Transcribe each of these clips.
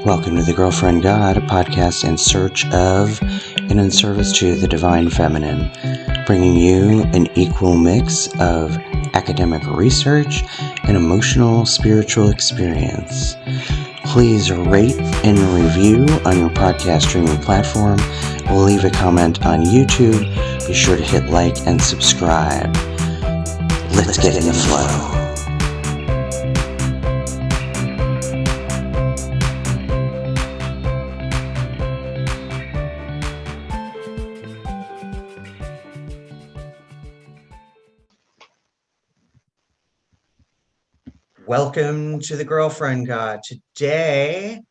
Welcome to The Girlfriend God, a podcast in search of and in service to the divine feminine, bringing you an equal mix of academic research and emotional spiritual experience. Please rate and review on your podcast streaming platform. Leave a comment on YouTube. Be sure to hit like and subscribe. Let's get in the flow. Welcome to The Girlfriend God. Today,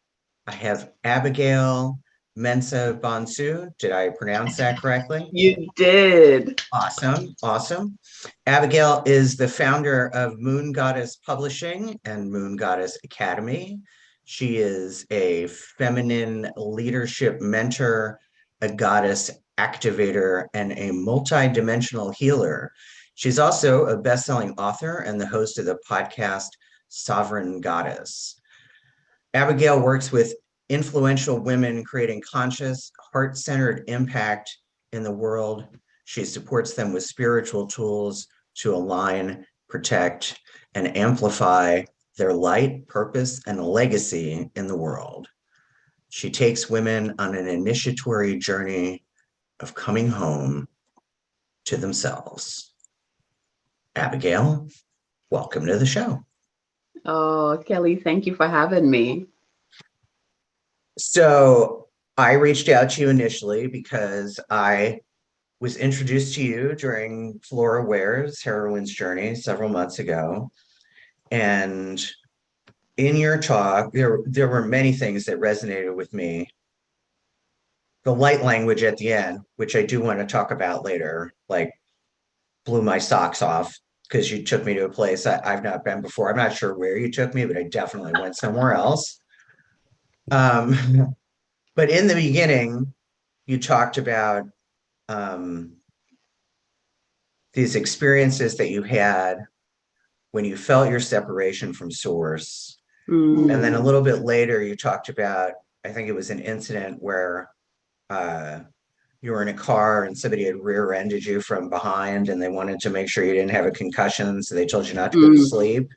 I have Abigail Mensah-Bonsu. Did I pronounce that correctly? You did. Awesome. Abigail is the founder of Moon Goddess Publishing and Moon Goddess Academy. She is a feminine leadership mentor, a goddess activator, and a multidimensional healer. She's also a best-selling author and the host of the podcast Sovereign Goddess. Abigail works with influential women creating conscious, heart-centered impact in the world. She supports them with spiritual tools to align, protect, and amplify their light, purpose, and legacy in the world. She takes women on an initiatory journey of coming home to themselves. Abigail, welcome to the show. Oh, Kelly, thank you for having me. So I reached out to you initially because I was introduced to you during Flora Ware's Heroine's Journey several months ago. And in your talk, there were many things that resonated with me. The light language at the end, which I do want to talk about later, like blew my socks off because you took me to a place I've not been before. I'm not sure where you took me, but I definitely went somewhere else. But in the beginning, you talked about these experiences that you had when you felt your separation from source. And then a little bit later, you talked about, I think it was an incident where you were in a car and somebody had rear-ended you from behind and they wanted to make sure you didn't have a concussion. So they told you not to go to sleep.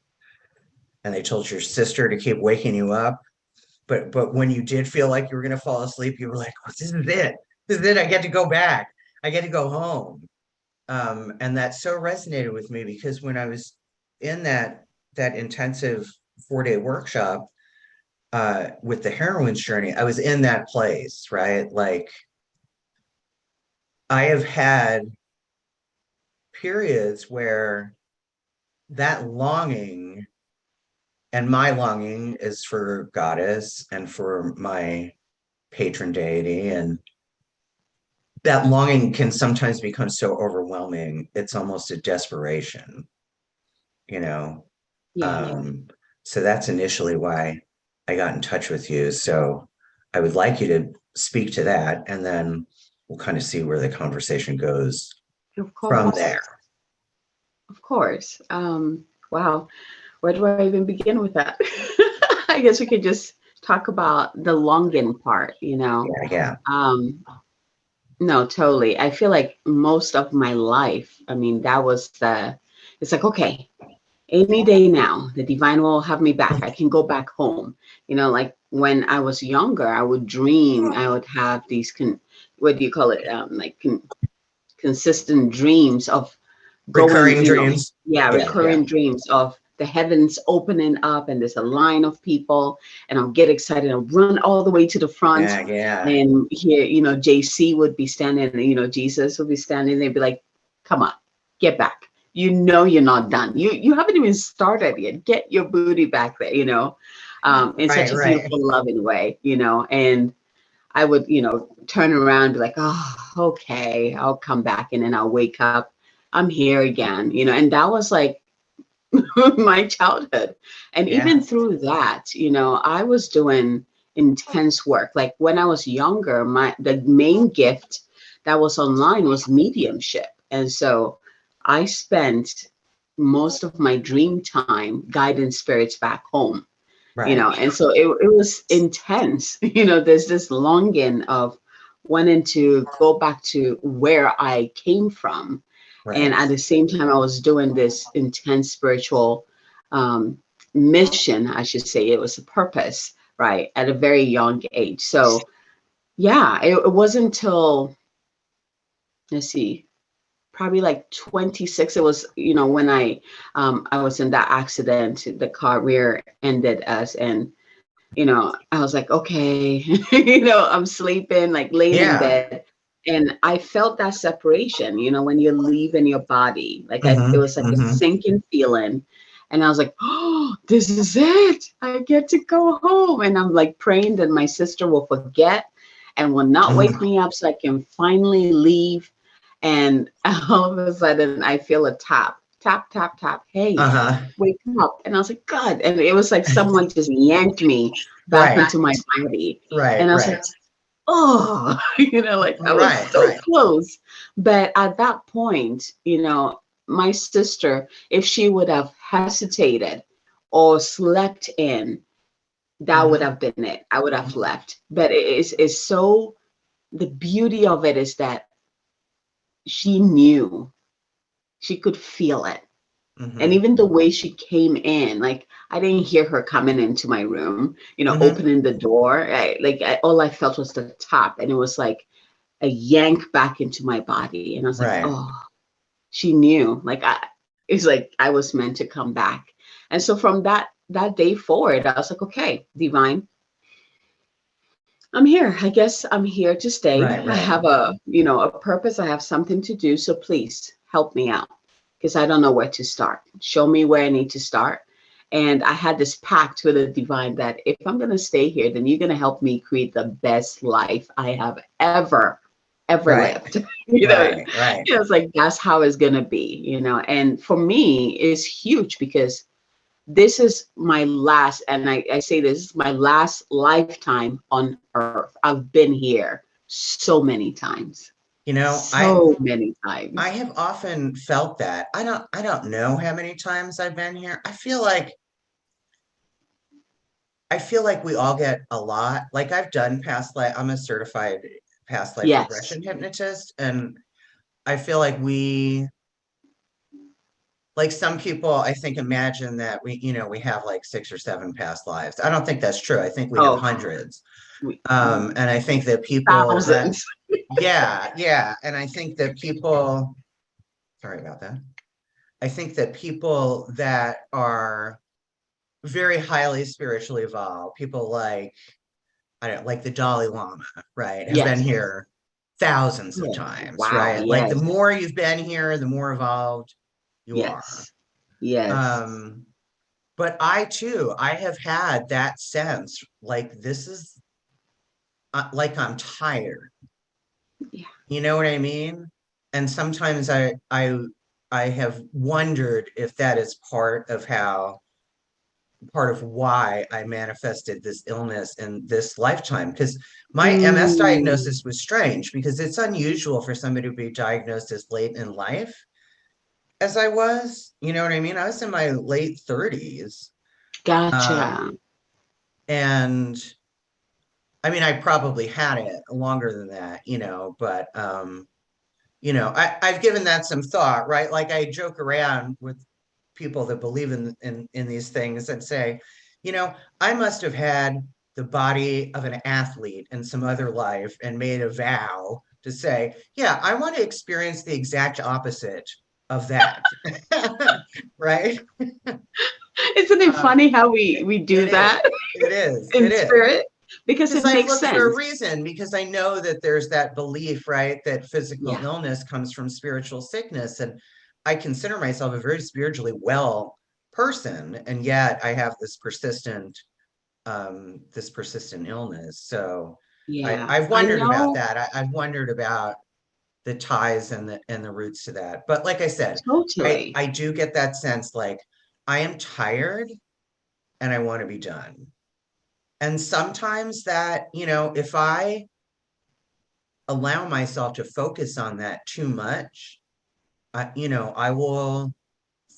And they told your sister to keep waking you up. But when you did feel like you were going to fall asleep, you were like, oh, this is it. This is it. I get to go back. I get to go home. And that so resonated with me because when I was in that intensive 4-day workshop with the Heroine's Journey, I was in that place, right? Like I have had periods where that longing, and my longing is for goddess and for my patron deity, and that longing can sometimes become so overwhelming. It's almost a desperation, you know? So that's initially why I got in touch with you. So I would like you to speak to that, and then we'll kind of see where the conversation goes from there. Of course. Wow. Where do I even begin with that? I guess we could just talk about the longing part, you know? Yeah. No, totally. I feel like most of my life, I mean, it's like, okay, any day now, the divine will have me back. I can go back home. You know, like when I was younger, I would dream, I would have these, what do you call it? Consistent dreams of recurring dreams. Recurring dreams of the heavens opening up and there's a line of people and I'll get excited and run all the way to the front. And here, you know, JC would be standing and, you know, Jesus would be standing. They'd be like, come on, get back. You know, you're not done. You haven't even started yet. Get your booty back there, you know, in such a beautiful, loving way, you know. And I would, you know, turn around and be like, oh, okay, I'll come back. And then I'll wake up. I'm here again, you know. And that was like my childhood. And even through that, you know, I was doing intense work. Like when I was younger, the main gift that was online was mediumship. And so I spent most of my dream time guiding spirits back home. Right. and so it was intense. There's this longing of wanting to go back to where I came from. And Right. at the same time, I was doing this intense spiritual um, mission, I should say. It was a purpose, right, at a very young age. So, yeah, it wasn't until, let's see, probably like 26. It was, when I was in that accident, the car rear ended us, and I was like, okay, I'm sleeping, like laying in Yeah. bed. And I felt that separation, when you leave in your body, like it Mm-hmm. was like a Mm-hmm. sinking feeling. And I was like, oh, this is it. I get to go home. And I'm like praying that my sister will forget and will not wake Mm-hmm. me up so I can finally leave. And all of a sudden I feel a tap, tap, tap, tap. Hey, Uh-huh. wake up. And I was like, God. And it was like someone just yanked me back Right. into my body. Right. And I was like, Right. oh, like I was Right. so Right. close. But at that point, my sister, if she would have hesitated or slept in, that would Mm-hmm. have been it. I would have left. But it's so, the beauty of it is that she knew, she could feel it. And Mm-hmm. even the way she came in, like I didn't hear her coming into my room, Mm-hmm. opening the door. All I felt was the tap, and it was like a yank back into my body. And I was like, Right. oh, she knew. It's like I was meant to come back. And so from that day forward, I was like, okay, divine, I'm here. I guess I'm here to stay. Right. I Right. have a purpose. I have something to do. So please help me out because I don't know where to start. Show me where I need to start. And I had this pact with the divine that if I'm going to stay here, then you're going to help me create the best life I have ever Right. lived. Right. Right. It's like, that's how it's going to be. And for me, it's huge because this is my last, and I say this is my last lifetime on earth. I've been here so many times, You know, so many I times. have often felt that. I don't know how many times I've been here. I feel like we all get a lot. Like I've done past life, I'm a certified past life Yes. regression hypnotist, and I feel like like some people I think imagine that we have like 6 or 7 past lives. I don't think that's true. I think we have Oh, hundreds. we, And I think that people that thousands. yeah, yeah, and I think that people sorry about that. I think that people that are very highly spiritually evolved, people like I don't like the Dalai Lama, right, have been Yes. here thousands of Oh, times, wow. right? Like the Yes. more you've been here, the more evolved you are. Yes. Yes. Um, but I too, I have had that sense like this is like I'm tired. Yeah. You know what I mean? And sometimes I have wondered if that is part of why I manifested this illness in this lifetime. Because my MS Mm, diagnosis was strange because it's unusual for somebody to be diagnosed as late in life as I was. You know what I mean? I was in my late 30s. gotcha. Um, and I mean, I probably had it longer than that, but I've given that some thought, right? Like I joke around with people that believe in these things and say, you know, I must have had the body of an athlete in some other life and made a vow to say, yeah, I want to experience the exact opposite of that. Right? Isn't it Um, funny how we it do is. that It is. in It is. spirit? Because Because it I've makes looked for a sense. reason, because I know that there's that belief, right, that physical Yeah. illness comes from spiritual sickness. And I consider myself a very spiritually well person, and yet I have this persistent illness. So Yeah. I've I wondered about know. that. I've wondered about the ties and the roots to that. But like I said, Totally. I do get that sense like I am tired and I want to be done. And sometimes that, if I allow myself to focus on that too much, I will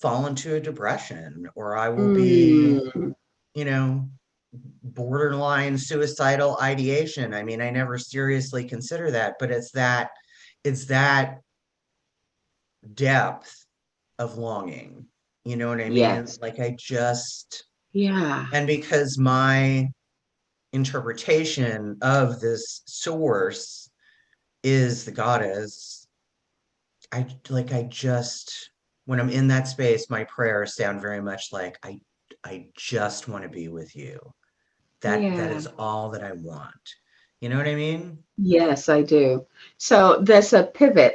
fall into a depression, or I will be, Mm, you know, borderline suicidal ideation. I mean, I never seriously consider that, but it's that depth of longing. You know what I mean? Yes. Like I just, Yeah. and because my interpretation of this source is the goddess, I just, when I'm in that space, my prayers sound very much like I just want to be with you. That Yeah. is all that I want. You know what I mean? Yes, I do. So there's a pivot.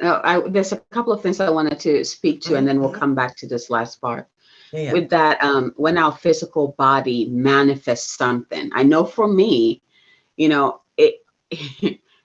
There's a couple of things I wanted to speak to, and then we'll Mm-hmm. come back to this last part. Yeah, yeah. With that, when our physical body manifests something, I know for me, it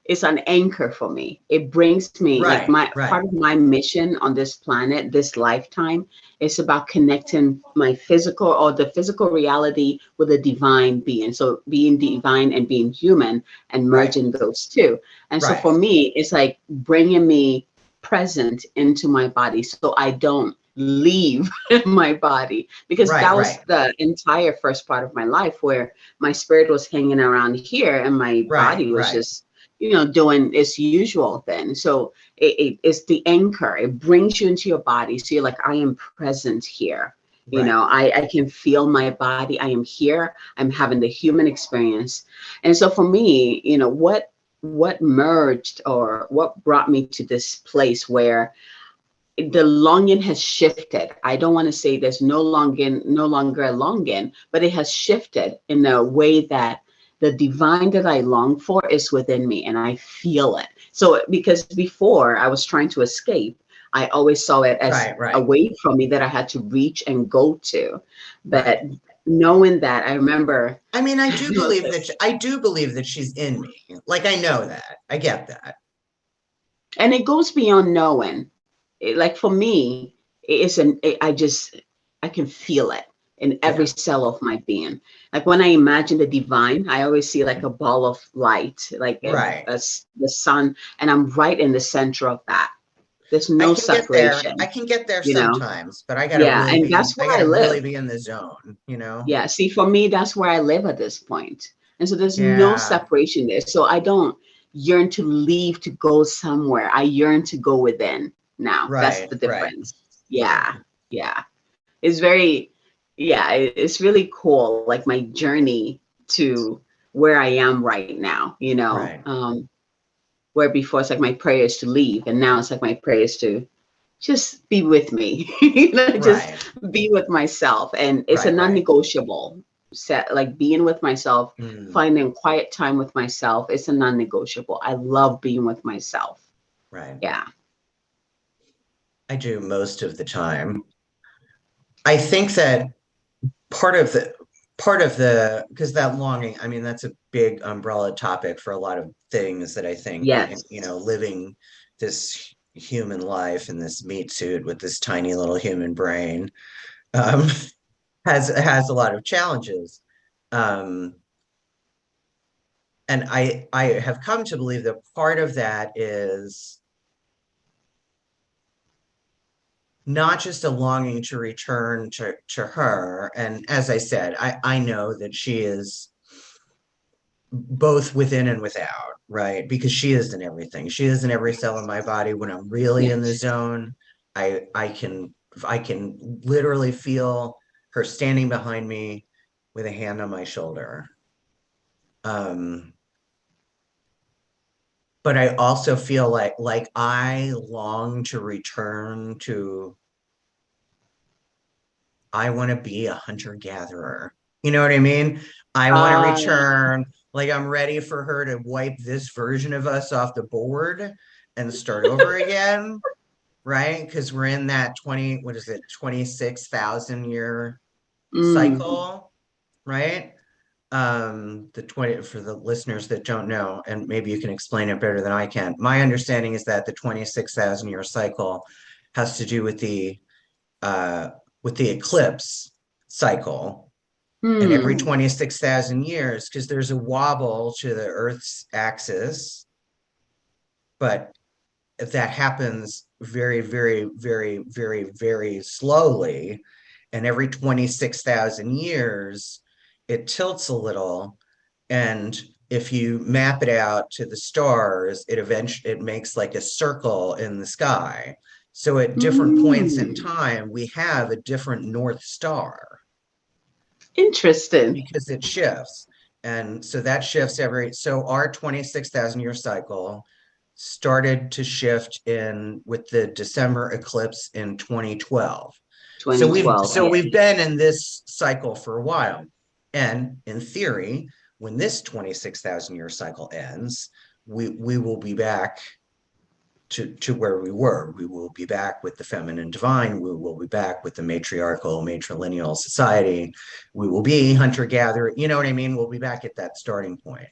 it's an anchor for me. It brings me like Right, my right, part of my mission on this planet, this lifetime, is about connecting my physical or the physical reality with a divine being. So being divine and being human and right, merging those two. And so right, for me, it's like bringing me present into my body so I don't leave my body, because right, that was right, the entire first part of my life where my spirit was hanging around here and my right, body was right, just doing its usual thing. So it's the anchor. It brings you into your body, so you're like, I am present here. right. I can feel my body. I am here. I'm having the human experience. And so for me, what merged or what brought me to this place where the longing has shifted. I don't want to say there's no longer a longing, but it has shifted in a way that the divine that I long for is within me and I feel it. So because before I was trying to escape, I always saw it as Right, right, away from me that I had to reach and go to. right. But knowing that, I remember I mean, this, I do believe that she's in me. Like I know that. I get that. and it goes beyond knowing. Like for me, I can feel it in every Yeah. cell of my being. Like when I imagine the divine, I always see like a ball of light, like Right. the sun, and I'm right in the center of that. There's I no can get there. I separation, can get there you know? sometimes, but Yeah, and that's I where I gotta really live. be in the zone, you know? Yeah, see, for me, that's where I live at this point. And so there's no Yeah. separation there. So I don't yearn to leave to go somewhere. I yearn to go within now. That's Right, the right, difference. right, Yeah, yeah. It's very, yeah, it's really cool. Like my journey to where I am right now, right, where before it's like my prayer is to leave. And now it's like my prayer is to just be with me, just right, be with myself. And it's a right, right. non-negotiable set, like being with myself, Mm, finding quiet time with myself. It's a non-negotiable. I love being with myself. right. Yeah. I do most of the time. I think that part of the because that longing, I mean, that's a big umbrella topic for a lot of things that I think, Yes. living this human life in this meat suit with this tiny little human brain um, has a lot of challenges. Um, and I have come to believe that part of that is not just a longing to return to her. And as I said, I know that she is both within and without, right? Because she is in everything. She is in every cell in my body. When I'm really in the Yes. zone, I can literally feel her standing behind me with a hand on my shoulder. Um, but I also feel like I long to return to I want to be a hunter gatherer. You know what I mean? I want to Uh, return. Like I'm ready for her to wipe this version of us off the board and start over again, right? Because we're in that 20, what is it, 26,000 year mm, cycle, right? The 20 for the listeners that don't know, and maybe you can explain it better than I can. My understanding is that the 26,000 year cycle has to do uh, with the eclipse cycle. And every mm, 26,000 years, because there's a wobble to the Earth's axis, but that happens very, very, very, very, very slowly. And every 26,000 years, it tilts a little, and if you map it out to the stars, it makes like a circle in the sky. So at different points in time, we have a different North Star. Interesting. Because it shifts. And so that shifts so our 26,000 year cycle started to shift with the December eclipse in 2012. 2012. So we've been in this cycle for a while. And in theory, when this 26,000 year cycle ends, we will be back to where we were. We will be back with the feminine divine. We will be back with the matriarchal, matrilineal society. We will be hunter-gatherer. You know what I mean? We'll be back at that starting point.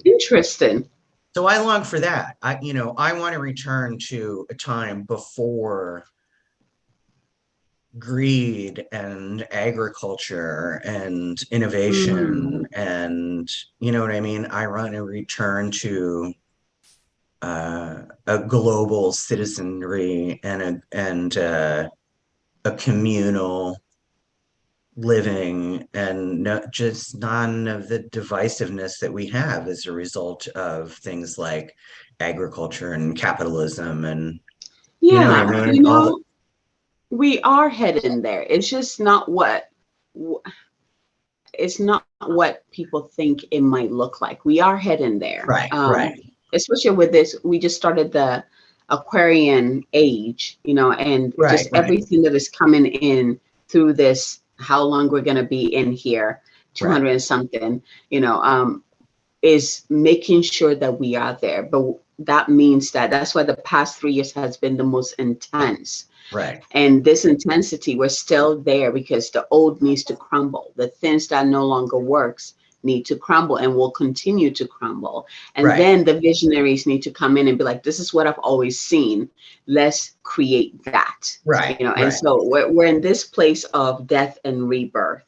Interesting. So I long for that. I want to return to a time before greed and agriculture and innovation, and you know what I mean? I want to return to a global citizenry and a communal living, and just none of the divisiveness that we have as a result of things like agriculture and capitalism, and you know what I mean? We are heading there. It's just not what people think it might look like. We are heading there. Right. Especially with this, we just started the Aquarian age, and just everything that is coming in through this, how long we're going to be in here, 200 and something, is making sure that we are there. But that means that's why the past 3 years has been the most intense. Right. And this intensity, we're still there because the old needs to crumble. The things that no longer works need to crumble and will continue to crumble. And then the visionaries need to come in and be like, this is what I've always seen. Let's create that. Right. And so we're in this place of death and rebirth.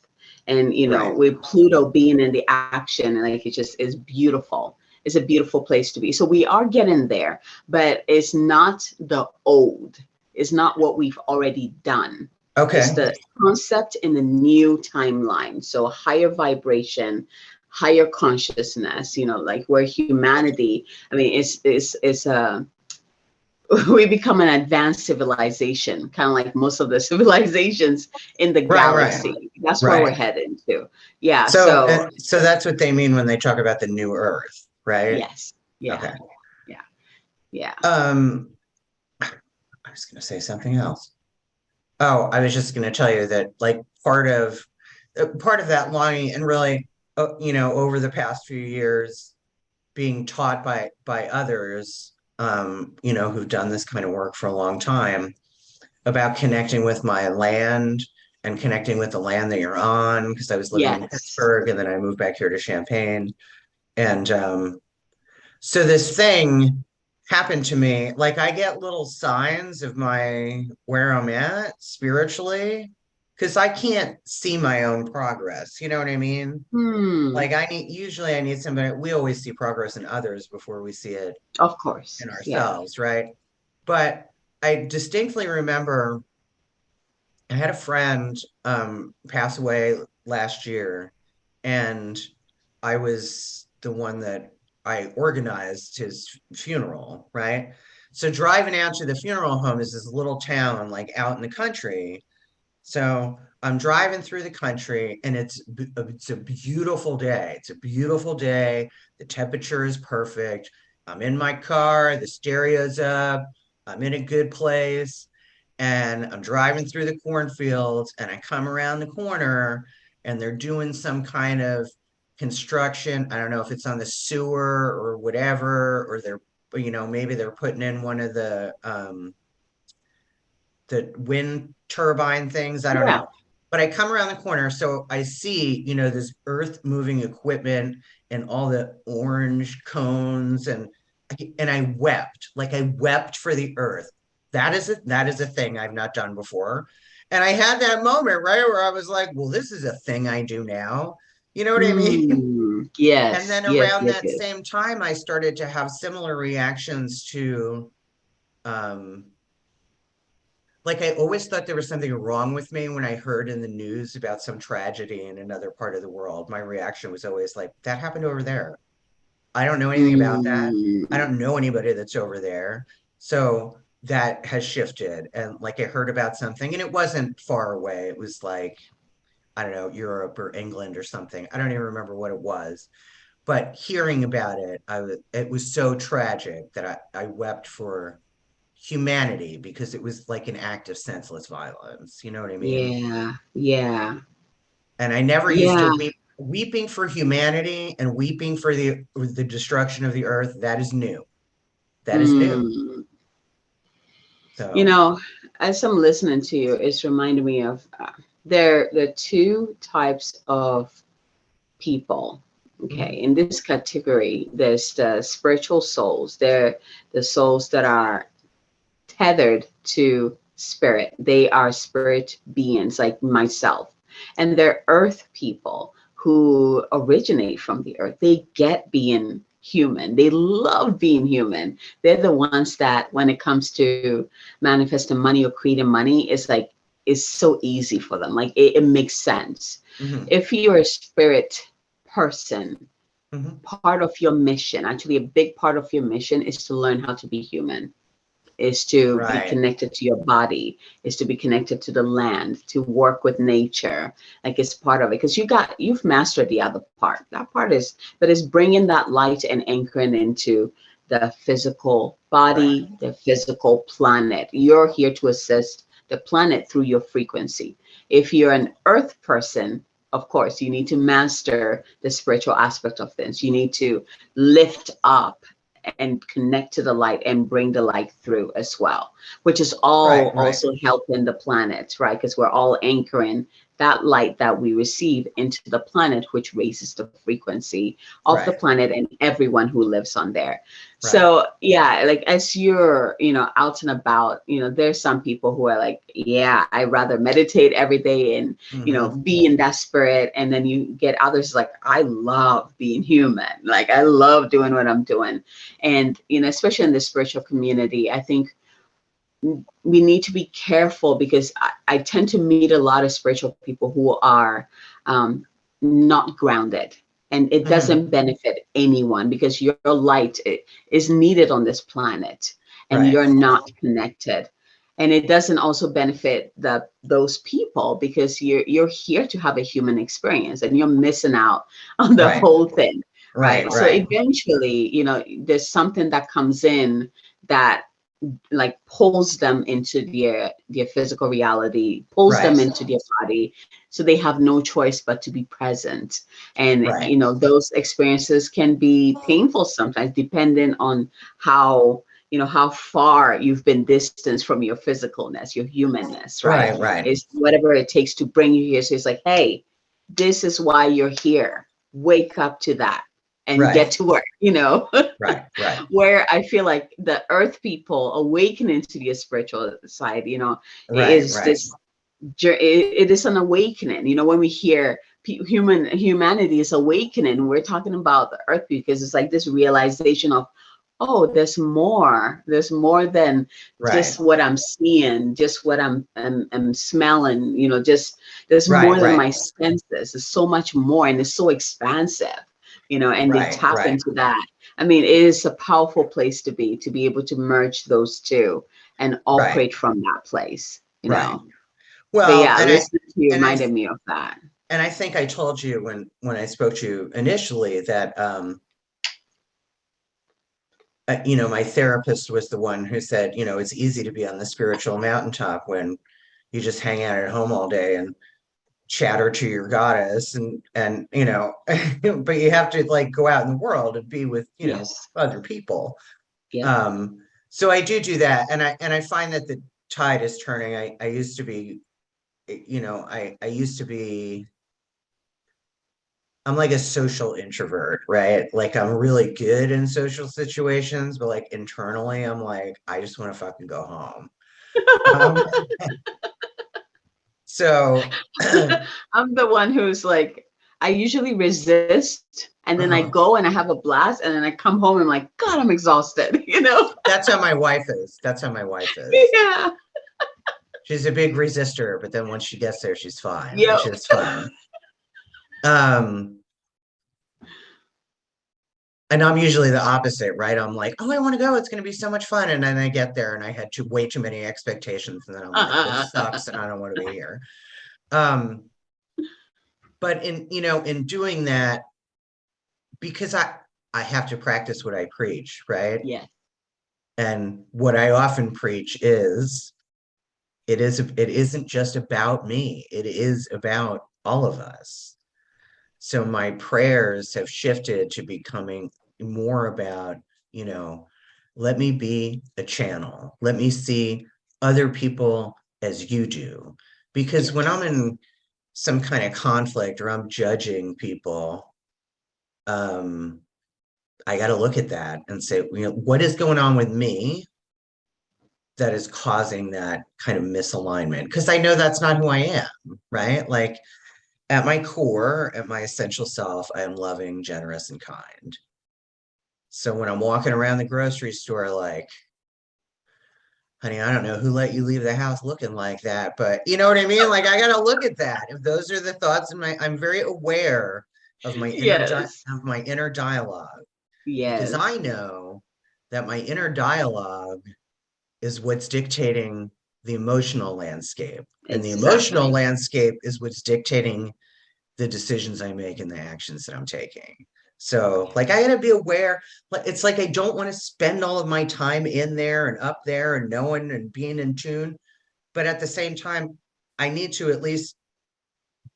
And, with Pluto being in the action, and like, it just is beautiful. It's a beautiful place to be. So we are getting there, but it's not the old. Is not what we've already done. Okay. It's the concept in the new timeline. So higher vibration, higher consciousness, like where humanity, I mean, we become an advanced civilization, kind of like most of the civilizations in the galaxy. That's where we're heading to. Yeah. So that's what they mean when they talk about the new Earth, right? Yes. Yeah. Okay. Yeah. I was going to say something else. Oh, I was just going to tell you that, like, part of that longing, and really, over the past few years, being taught by others, who've done this kind of work for a long time, about connecting with my land and connecting with the land that you're on. Because I was living in Pittsburgh, and then I moved back here to Champaign, and so this thing happened to me. Like, I get little signs of where I'm at spiritually, because I can't see my own progress. You know what I mean? Like, I need somebody. We always see progress in others before we see it, of course, in ourselves, right? But I distinctly remember I had a friend pass away last year, and I was the one that I organized his funeral, right? So driving out to the funeral home is this little town, like, out in the country. So I'm driving through the country, and it's a beautiful day. It's a beautiful day. The temperature is perfect. I'm in my car. The stereo's up. I'm in a good place. And I'm driving through the cornfields, and I come around the corner, and they're doing some kind of construction. I don't know if it's on the sewer or whatever, or maybe they're putting in one of the wind turbine things. I don't know. But I come around the corner, so I see, this earth moving equipment and all the orange cones, and I wept. Like, I wept for the earth. That is a thing I've not done before. And I had that moment, right, where I was like, well, this is a thing I do now. You know what I mean? Yes. And then around that same time, I started to have similar reactions to like I always thought there was something wrong with me when I heard in the news about some tragedy in another part of the world. My reaction was always like, that happened over there. I don't know anything about that. I Mm, don't know anybody that's over there. So that has shifted. And like I heard about something and it wasn't far away. It was like, I don't know, Europe or England or something. I don't even remember what it was. But hearing about it, it was so tragic that I wept for humanity because it was like an act of senseless violence. You know what I mean? yeah, yeah, And I never used to yeah. weep. Weeping for humanity and weeping for the destruction of the earth, that is new. That is new. Mm. You So, know, as I'm listening to you, it's reminding me of there are two types of people. Okay, mhm, in this category, there's the spiritual souls. They're the souls that are tethered to spirit. They are spirit beings like myself. And they're earth people who originate from the earth. They get being human. They love being human. They're the ones that when it comes to manifesting money or creating money, it's so easy for them. Like it makes sense. mhm, If you're a spirit person, mhm. part of your mission, actually a big part of your mission is to learn how to be human, is to be Right, connected to your body, is to be connected to the land, to work with nature. Like it's part of it because you've mastered the other part. That part is, but it's bringing that light and anchoring into the physical right, body, the physical planet. You're here to assist the planet through your frequency. If you're an earth person, of course, you need to master the spiritual aspect of things. You need to lift up and connect to the light and bring the light through as well, which is all right, right, also helping the planet, right? Because we're all anchoring that light that we receive into the planet, which raises the frequency of the right, planet and everyone who lives on there. right. So yeah, like as you're, out and about, there's some people who are like, yeah, I rather meditate every day and, Hmm. be in that spirit. And then you get others like, I love being human. Like I love doing what I'm doing. And, especially in the spiritual community, I think we need to be careful because I tend to meet a lot of spiritual people who are um, not grounded. And it Hmm. doesn't benefit anyone because your light is needed on this planet and Right, you're not connected. And it doesn't also benefit those people because you're here to have a human experience and you're missing out on the right, whole thing, right, right? So right, eventually, there's something that comes in that like pulls them into their physical reality, pulls them right, into their body, so they have no choice but to be present. And right, those experiences can be painful sometimes depending on how far you've been distanced from your physicalness, your humanness, right? right, right, It's whatever it takes to bring you here. So it's like, hey, this is why you're here, wake up to that and right, get to work, right, right, where I feel like the earth people awakening to the spiritual side, right, is right, this, it is an awakening. When we hear humanity is awakening, we're talking about the earth because it's like this realization of, oh, there's more than right, just what I'm seeing, just what I'm smelling, just there's right, more than right, my senses. There's so much more and it's so expansive, and they right, tap right, into that. I mean, it is a powerful place to be able to merge those two and right, operate from that place, right. But Well, yeah, and I listening to you and I reminded me of that. and I think I told you when I spoke to you initially that my therapist was the one who said, it's easy to be on the spiritual mountaintop when you just hang out at home all day and chatter to your goddess and but you have to like go out in the world and be with Yes. other people. Yep. So I do that, and I find that the tide is turning. I used to be, I used to be. I'm like a social introvert, right? Like I'm really good in social situations, but like internally, I'm like, I just want to fucking go home. Um, so, I'm the one who's like, I usually resist and then I uh-huh. go and I have a blast and then I come home and I'm like, God, I'm exhausted, That's how my wife is. That's how my wife is. Yeah. She's a big resistor, but then once she gets there, she's fine, Yep. which is fun. And I'm usually the opposite, right? I'm like, oh, I want to go. It's going to be so much fun. And then I get there and I had way too many expectations. And then I'm like, this sucks and I don't want to be here. But in doing that, because I have to practice what I preach, right? Yeah. And what I often preach is it isn't just about me. It is about all of us. So my prayers have shifted to becoming more about, let me be a channel. Let me see other people as you do. Because when I'm in some kind of conflict or I'm judging people, I got to look at that and say, what is going on with me that is causing that kind of misalignment? Because I know that's not who I am, right? Like, at my core, at my essential self, I am loving, generous, and kind. So when I'm walking around the grocery store, like, honey, I don't know who let you leave the house looking like that, but you know what I mean? Like, I got to look at that. If those are the thoughts I'm very aware of my Yes. inner dialogue, because Yes. I know that my inner dialogue is what's dictating the emotional landscape, and the emotional Exactly. landscape is what's dictating the decisions I make and the actions that I'm taking. So like I gotta be aware, but it's like I don't want to spend all of my time in there and up there and knowing and being in tune. But at the same time, I need to at least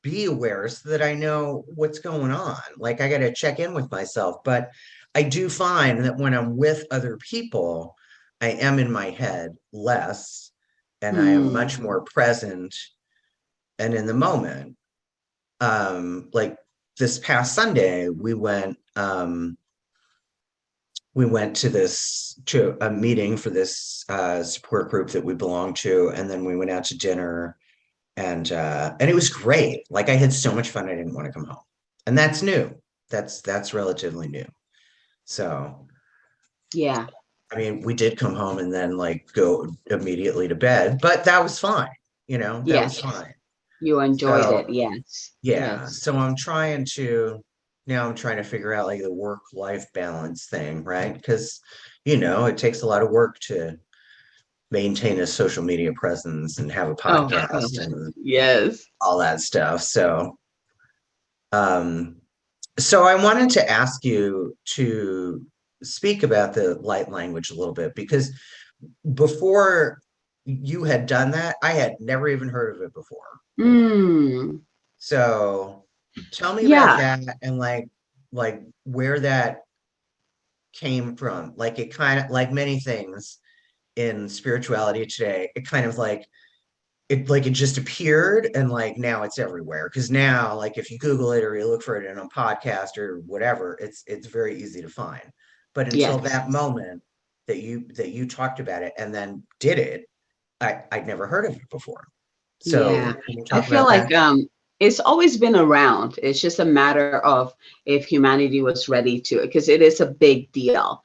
be aware so that I know what's going on. Like I gotta check in with myself. But I do find that when I'm with other people, I am in my head less and I am much more present and in the moment. Like this past Sunday we went to a meeting for this support group that we belong to, and then we went out to dinner, and it was great. Like I had so much fun I didn't want to come home. And that's new. That's relatively new. So Yeah. I mean, we did come home and then like go immediately to bed, but that was fine. That was Yes. fine. You enjoyed So it. Yes. yeah, Yes. so I'm trying to figure out like the work-life balance thing, right? Because it takes a lot of work to maintain a social media presence and have a Oh, podcast God. and Yes. all that stuff. Um, so I wanted to ask you to speak about the light language a little bit because before you had done that, I had never even heard of it before. Mm. So tell me about Yeah. that and like where that came from. Like it kind of like many things in spirituality today, it kind of like it just appeared and like now it's everywhere. Because now like if you Google it or you look for it in a podcast or whatever, it's very easy to find. But until Yes. that moment that you talked about it and then did it, I'd never heard of it before. Yeah. So can you I talk feel about like that? it's always been around. It's just a matter of if humanity was ready to, because it is a big deal.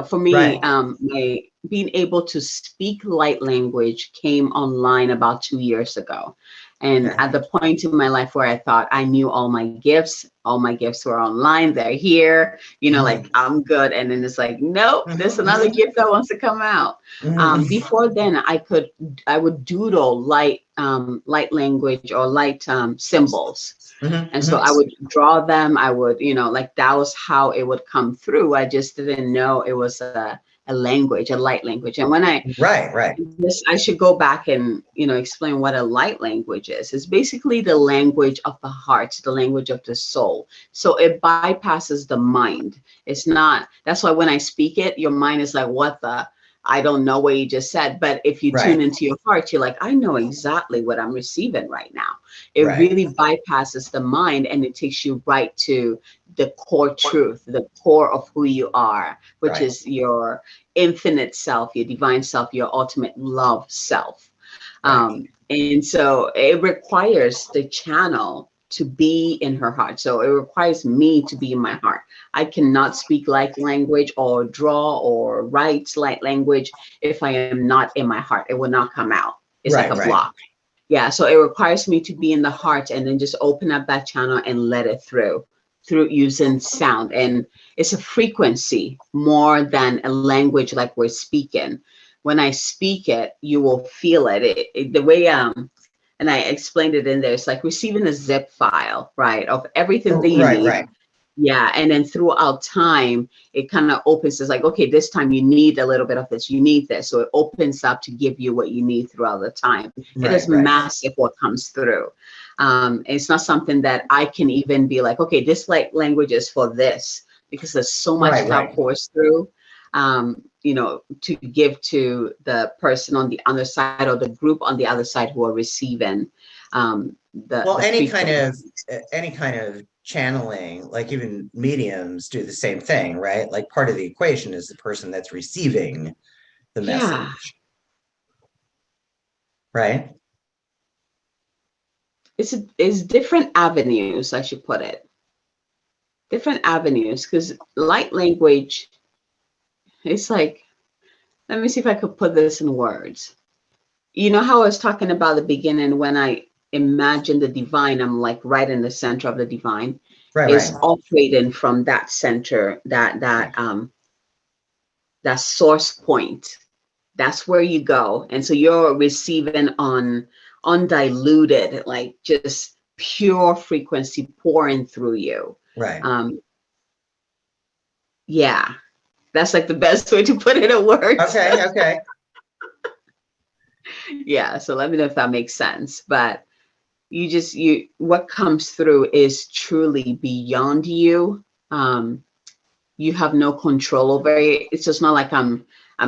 For me, Right. my being able to speak light language came online about 2 years ago. And Okay. at the point in my life where I thought I knew all my gifts were online, they're here, like Mhm. I'm good. And then it's like, nope, there's Mhm, another mhm, gift that wants to come out. mhm, Before then, I would doodle light language or light symbols. mhm, And so mhm. I would draw them. I would, like that was how it would come through. I just didn't know it was a language, a light language. And when Right, right, I should go back and, explain what a light language is. It's basically the language of the heart, the language of the soul. So it bypasses the mind. It's not, that's why when I speak it, your mind is like, what the, I don't know what you just said. But if you tune right, into your heart, you're like, I know exactly what I'm receiving right now. It right, really bypasses the mind and it takes you right to the core truth, the core of who you are, which right, is your infinite self, your divine self, your ultimate love self. right. And so it requires the channel to be in her heart. So it requires me to be in my heart. I cannot speak light language or draw or write light language if I am not in my heart. It will not come out. It's like a block. Yeah, so it requires me to be in the heart and then just open up that channel and let it through using sound. And it's a frequency more than a language like we're speaking. When I speak it, you will feel it. The way and I explained it in there, it's like receiving a zip file, right, of everything that you need. Right. Yeah, and then throughout time, it kind of opens. It's like, okay, this time you need a little bit of this, you need this. So it opens up to give you what you need throughout the time. It is massive what comes through. It's not something that I can even be like, okay, this language is for this, because there's so much that pours through, you know, to give to the person on the other side or the group on the other side who are receiving any kind of channeling, like even mediums do the same thing, right? Like part of the equation is the person that's receiving the message, right? It's different avenues, I should put it. Different avenues, because light language, it's like, let me see if I could put this in words. You know how I was talking about the beginning, when I imagine the divine, I'm like right in the center of the divine. Is operating from that center, that source point. That's where you go. And so you're receiving on undiluted, like just pure frequency pouring through you. Yeah, that's like the best way to put it in words. Okay. Yeah, so let me know if that makes sense. But what comes through is truly beyond you. You have no control over it. It's just not like I'm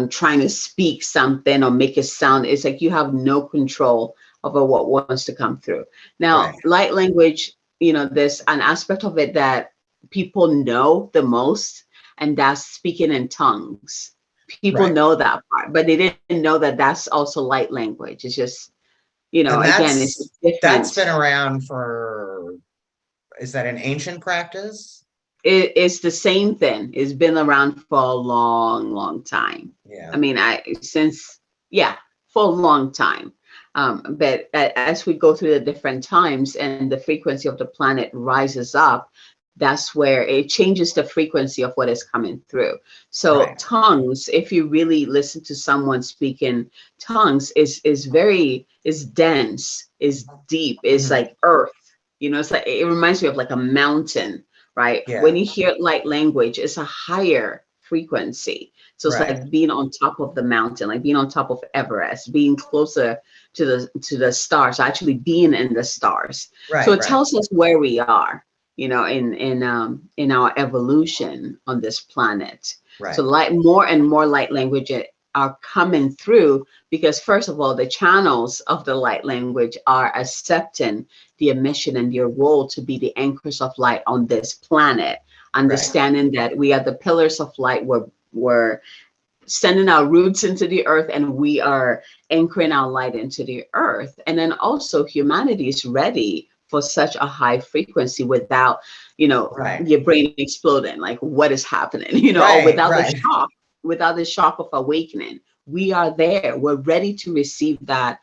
trying to speak something or make it sound. It's like you have no control over what wants to come through. Now, light language, you know, there's an aspect of it that people know the most, and that's speaking in tongues. People know that part, but they didn't know that that's also light language. It's just, you know, again, it's different. That's been around for, is that an ancient practice? It's the same thing. It's been around for a long time. Yeah. I mean, for a long time. But as we go through the different times and the frequency of the planet rises up, that's where it changes the frequency of what is coming through. So tongues, if you really listen to someone speaking tongues, is dense, is deep, is like earth. You know, it's like, it reminds me of like a mountain, right? When you hear light language, it's a higher frequency. So it's like being on top of the mountain, like being on top of Everest, being closer to the stars, actually being in the stars. So it tells us where we are, you know, in our evolution on this planet. So more and more light language are coming through, because first of all, the channels of the light language are accepting the mission and your role to be the anchors of light on this planet, understanding that we are the pillars of light. We're sending our roots into the earth, and we are anchoring our light into the earth. And then also humanity is ready for such a high frequency without, you know, your brain exploding, like what is happening, you know, or without the shock of awakening. We are there. We're ready to receive that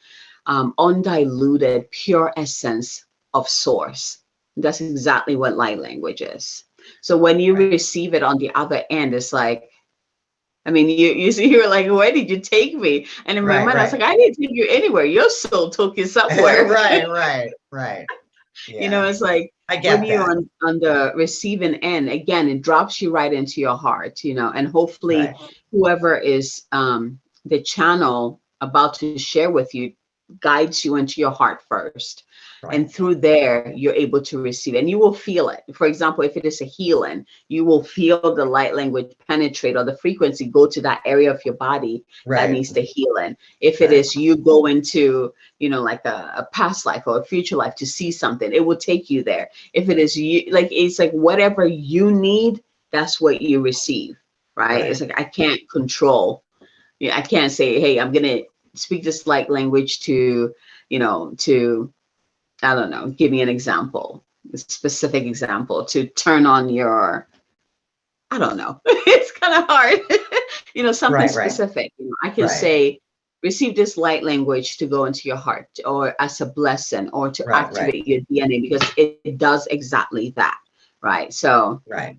undiluted, pure essence of source. That's exactly what light language is. So when you receive it on the other end, it's like, I mean, you're like, where did you take me? And in my mind, I was like, I didn't take you anywhere. Your soul took you somewhere. Right. Yeah. You know, it's like, when you're on the receiving end, again, it drops you right into your heart, you know, and hopefully whoever is the channel about to share with you guides you into your heart first. And through there, you're able to receive, and you will feel it. For example, if it is a healing, you will feel the light language penetrate, or the frequency go to that area of your body that needs the healing. If it is you go into, you know, like a past life or a future life to see something, it will take you there. If it is you, like, it's like whatever you need, that's what you receive, right? It's like, I can't control. Yeah, I can't say, hey, I'm gonna speak this light language to, you know, to, I don't know, give me an example, a specific example, to turn on your, I don't know. It's kind of hard, you know, something specific. You know, I can say, receive this light language to go into your heart, or as a blessing, or to Right, activate your DNA, because it does exactly that. Right. So right.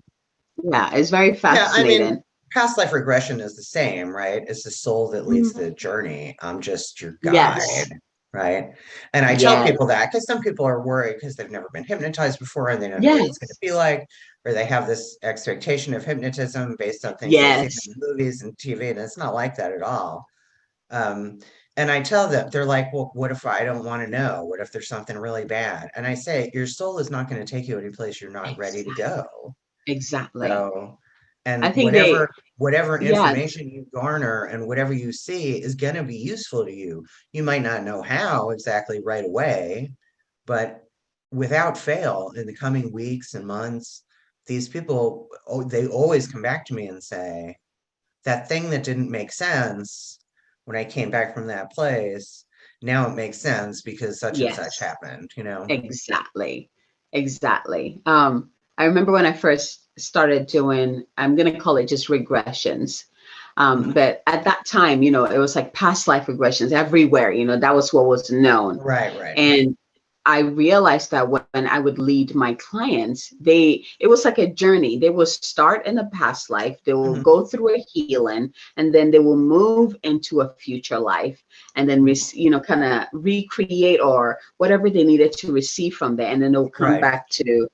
yeah, it's very Yeah, I mean, fascinating. past life regression is the same, right? It's the soul that leads Mhm. the journey. I'm just your Yes. guide, right? And I tell Yes. people that because some people are worried because they've never been hypnotized before and they don't know what it's going to Yes. be like, or they have this expectation of hypnotism based on things they've seen Yes. in movies and TV, and it's not like that at all. Um, and I tell them, they're like, well, what if I don't want to know? What if there's something really bad? And I say, your soul is not going to take you any place you're not ready to Exactly. go. Exactly. So, I and think they, whatever yeah, information you garner and whatever you see is going to be useful to you. You might not know how exactly right away, but without fail, in the coming weeks and months, these people, they always come back to me and say, that thing that didn't make sense when I came back from that place, now it makes sense because such and such yes, happened, you know? exactly. Exactly. I remember when I first started doing, I'm going to call it just regressions. Mhm. But at that time, it was like past life regressions everywhere, that was what was known. Right, right. And I realized that when I would lead my clients, it was like a journey. They will start in a past life, they will Mhm. go through a healing, and then they will move into a future life, and then kind of recreate or whatever they needed to receive from there, and then they'll come Right. back to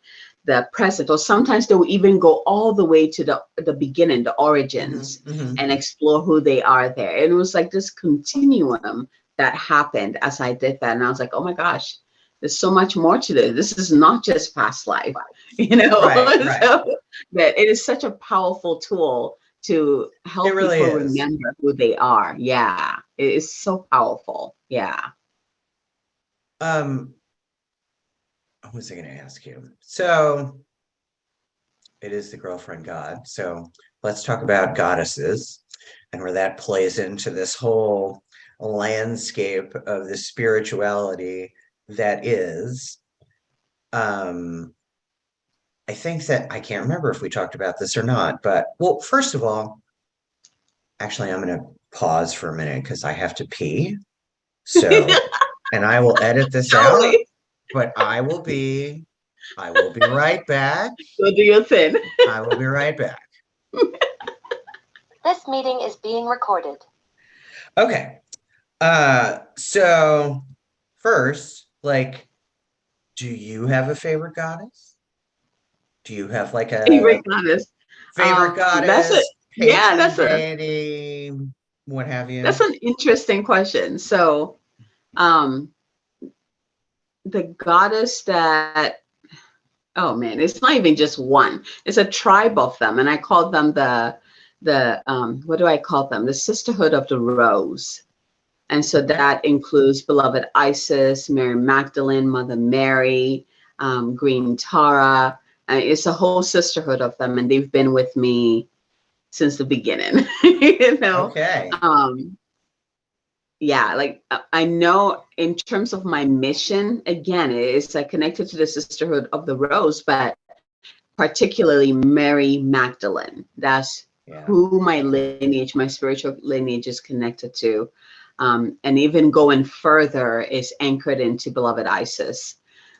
the present, or sometimes they will even go all the way to the beginning, the Mhm. origins, Mhm. and explore who they are there. And it was like this continuum that happened as I did that, and I was like, oh my gosh, there's so much more to this. This is not just past life, Right, right. so that it is such a powerful tool to It help really people is. remember who they are. Yeah, it is so powerful. Yeah. Um, what was I going to ask you? So it is the girlfriend god. So let's talk about goddesses and where that plays into this whole landscape of the spirituality that is. Um, I think that I can't remember if we talked about this or not, but well, first of all, actually, I'm going to pause for a minute because I have to pee. So, and I will edit this out, Totally. but I will be right back. Go do your thing. I will be right back. This meeting is being recorded. Okay. So first, like, do you have a favorite goddess? Do you have like a Favorite goddess. favorite That's a goddess, yeah. patron deity, what have That's you? an interesting question. So, um, the goddess that, oh man, it's not even just one. It's a tribe of them, and I call them the what do I call them? The Sisterhood of the Rose. And so Okay. that includes beloved Isis, Mary Magdalene, Mother Mary, Green Tara. It's a whole sisterhood of them, and they've been with me since the beginning. you know, Okay. um, yeah, like I know in terms of my mission, again, it's connected to the Sisterhood of the Rose, but particularly Mary Magdalene. That's Yeah. who my lineage, my spiritual lineage is connected to. And even going further is anchored into beloved Isis.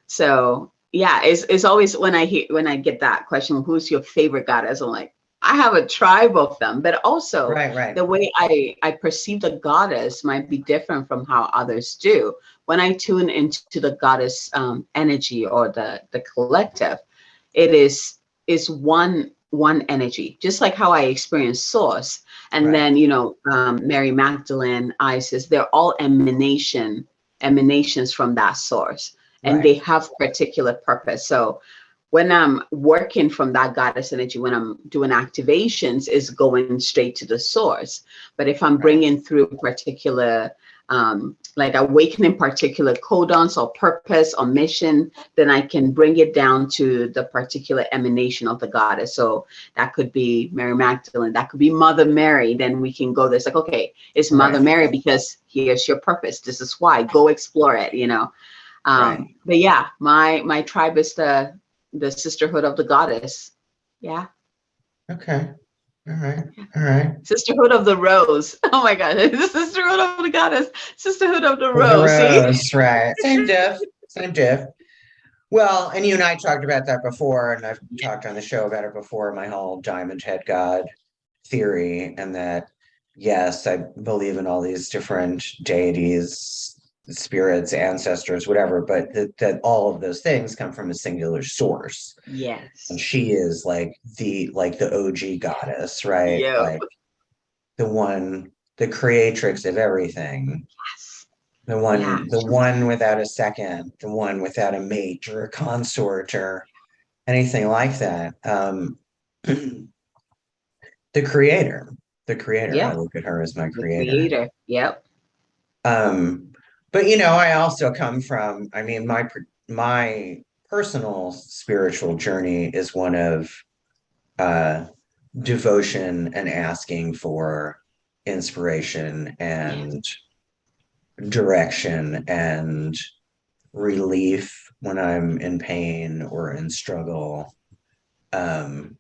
So yeah, it's always when I get that question, who's your favorite goddess? I'm like, I have a tribe of them, but also Right, right. the way I perceive the goddess might be different from how others do. When I tune into the goddess energy or the collective, it is one energy, just like how I experience source. And Right. then Mary Magdalene, Isis, they're all emanations from that source, and Right. they have particular purpose. So when I'm working from that goddess energy, when I'm doing activations, is going straight to the source. But if I'm Right. bringing through particular, like awakening particular codons or purpose or mission, then I can bring it down to the particular emanation of the goddess. So that could be Mary Magdalene, that could be Mother Mary. Then we can go, there's like, okay, it's Mother Right. Mary because here's your purpose. This is why. Go explore it. Right. But yeah, my tribe is the Sisterhood of the Goddess. Yeah. Okay. All right. All right. Sisterhood of the Rose. Oh my God. The Sisterhood of the Goddess. Sisterhood of the The Rose. rose, right. Same diff. Same diff. Well, and you and I talked about that before, and I've talked on the show about it before, my whole diamond head god theory, and that, yes, I believe in all these different deities, spirits, ancestors, whatever, but that all of those things come from a singular source. Yes. And she is like the OG goddess, right? Yep. Like the creatrix of everything. Yes. The one, Yeah. the one without a second, the one without a mate or a consort or anything like that. The creator, the creator. I Yep. look at her as my The creator. creator. Yep. But I also come from, I mean, my personal spiritual journey is one of devotion and asking for inspiration and direction and relief when I'm in pain or in struggle. And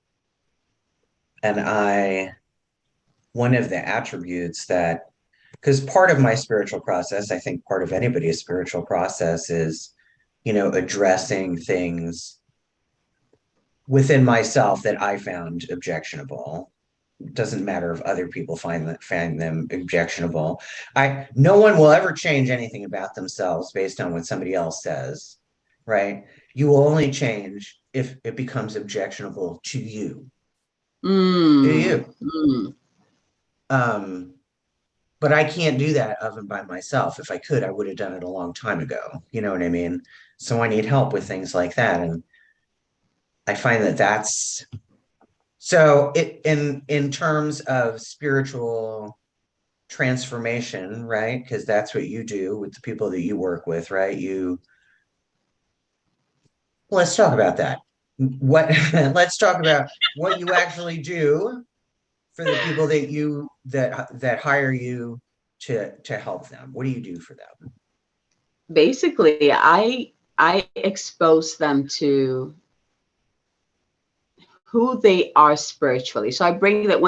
one of the attributes that, because part of my spiritual process, I think part of anybody's spiritual process is, addressing things within myself that I found objectionable. It doesn't matter if other people find them objectionable. No one will ever change anything about themselves based on what somebody else says, right? You will only change if it becomes objectionable to you. To you. But I can't do that of and by myself. If I could, I would have done it a long time ago. You know what I mean? So I need help with things like that. And I find that's so in terms of spiritual transformation, right? Because that's what you do with the people that you work with, right? Let's talk about that. Let's talk about what you actually do for the people that hire you to help them. What do you do for them? Basically, I expose them to who they are spiritually. So I bring that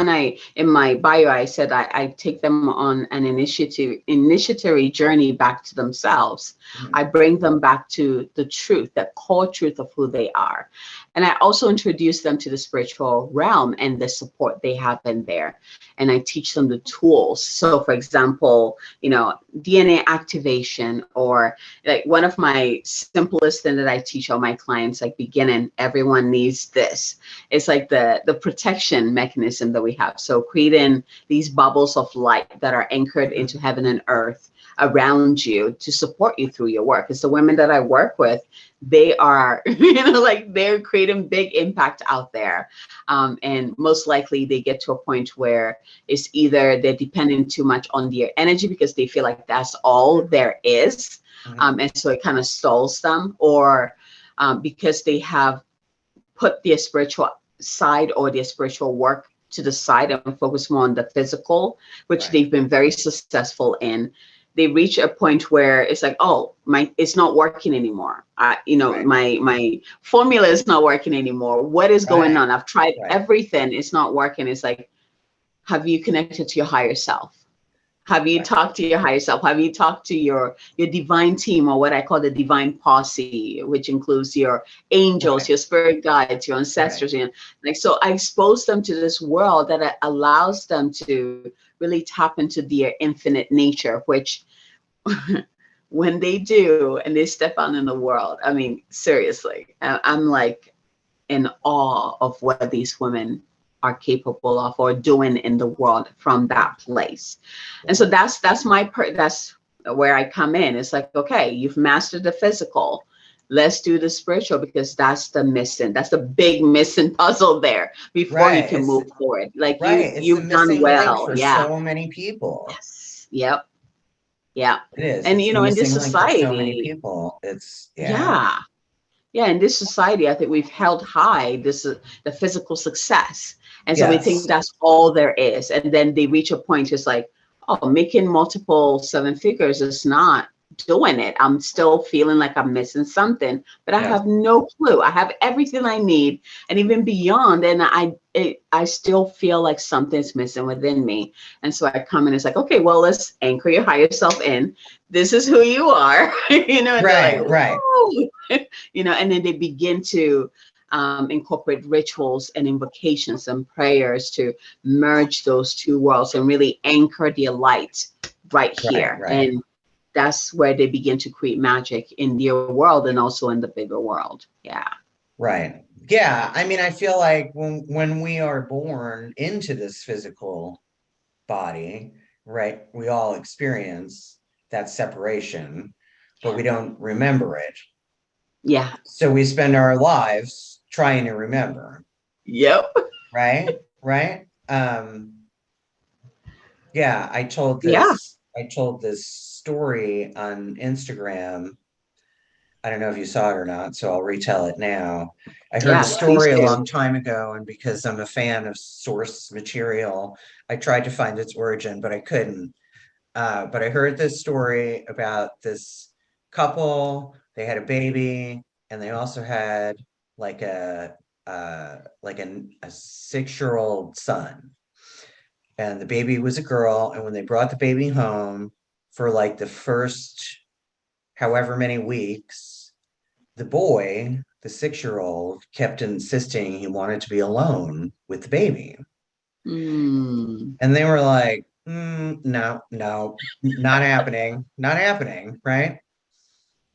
in my bio, I said I take them on an initiatory journey back to themselves. Mm-hmm. I bring them back to the truth, the core truth of who they are. And I also introduce them to the spiritual realm and the support they have in there. And I teach them the tools. So for example, DNA activation, or like one of my simplest things that I teach all my clients, like beginning, everyone needs this. It's like the protection mechanism that we have. So creating these bubbles of light that are anchored into heaven and earth around you to support you through your work. It's the women that I work with. They are, they're creating big impact out there. And most likely they get to a point where it's either they're depending too much on their energy because they feel like that's all there is. Mm-hmm. And so it kind of stalls them, or because they have put their spiritual side or their spiritual work to the side and focus more on the physical, which they've been very successful in. They reach a point where it's like, oh, it's not working anymore. My formula is not working anymore. What is going on? I've tried everything. It's not working. It's like, have you connected to your higher self? Have you talked to your higher self? Have you talked to your divine team, or what I call the divine posse, which includes your angels, your spirit guides, your ancestors? So I expose them to this world that allows them to really tap into their infinite nature, which when they do and they step out in the world, I mean, seriously, I'm like in awe of what these women are capable of or doing in the world from that place. And so that's where I come in. It's like, okay, you've mastered the physical. Let's do the spiritual, because that's the big missing puzzle there before you can move forward. Like you've done well. For so many people. Yes. Yep. Yeah. It is. And in this society, so many people, it's in this society, I think we've held high the physical success. And so we think that's all there is. And then they reach a point, it's like, oh, making multiple 7 figures is not doing it. I'm still feeling like I'm missing something, but I have no clue. I have everything I need, and even beyond. And I still feel like something's missing within me. And so I come in. It's like, okay, well, let's anchor your higher self in. This is who you are, you know. And they're like, you know, and then they begin to incorporate rituals and invocations and prayers to merge those two worlds and really anchor their light right here. And that's where they begin to create magic in their world and also in the bigger world. Yeah. Right. Yeah. I mean, I feel like when we are born into this physical body, right, we all experience that separation, but we don't remember it. Yeah. So we spend our lives trying to remember. Yep. Right. Right. Yeah, I told this story on Instagram. I don't know if you saw it or not, so I'll retell it now. I heard the story a long time ago, and because I'm a fan of source material, I tried to find its origin, but I couldn't. But I heard this story about this couple. They had a baby, and they also had like a 6-year-old son. And the baby was a girl. And when they brought the baby home for like the first however many weeks, the boy, the 6-year-old, kept insisting he wanted to be alone with the baby. And they were like, no, not happening, right?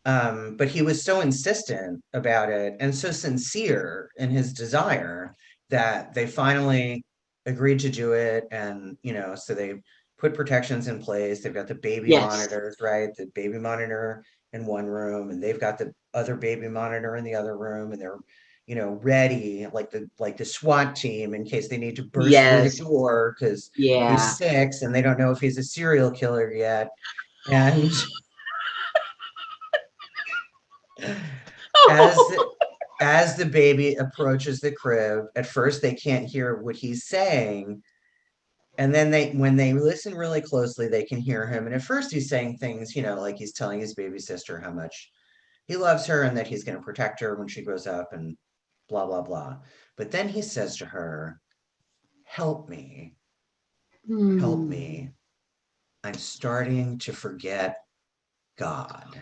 But he was so insistent about it and so sincere in his desire that they finally agreed to do it. And, you know, so they put protections in place. They've got the baby monitors, right? The baby monitor in one room, and they've got the other baby monitor in the other room, and they're, you know, ready like the SWAT team in case they need to burst through the door because he's 6 and they don't know if he's a serial killer yet. And as the baby approaches the crib, at first they can't hear what he's saying. And then when they listen really closely, they can hear him. And at first he's saying things, you know, like he's telling his baby sister how much he loves her and that he's going to protect her when she grows up and blah, blah, blah. But then he says to her, help me. I'm starting to forget God.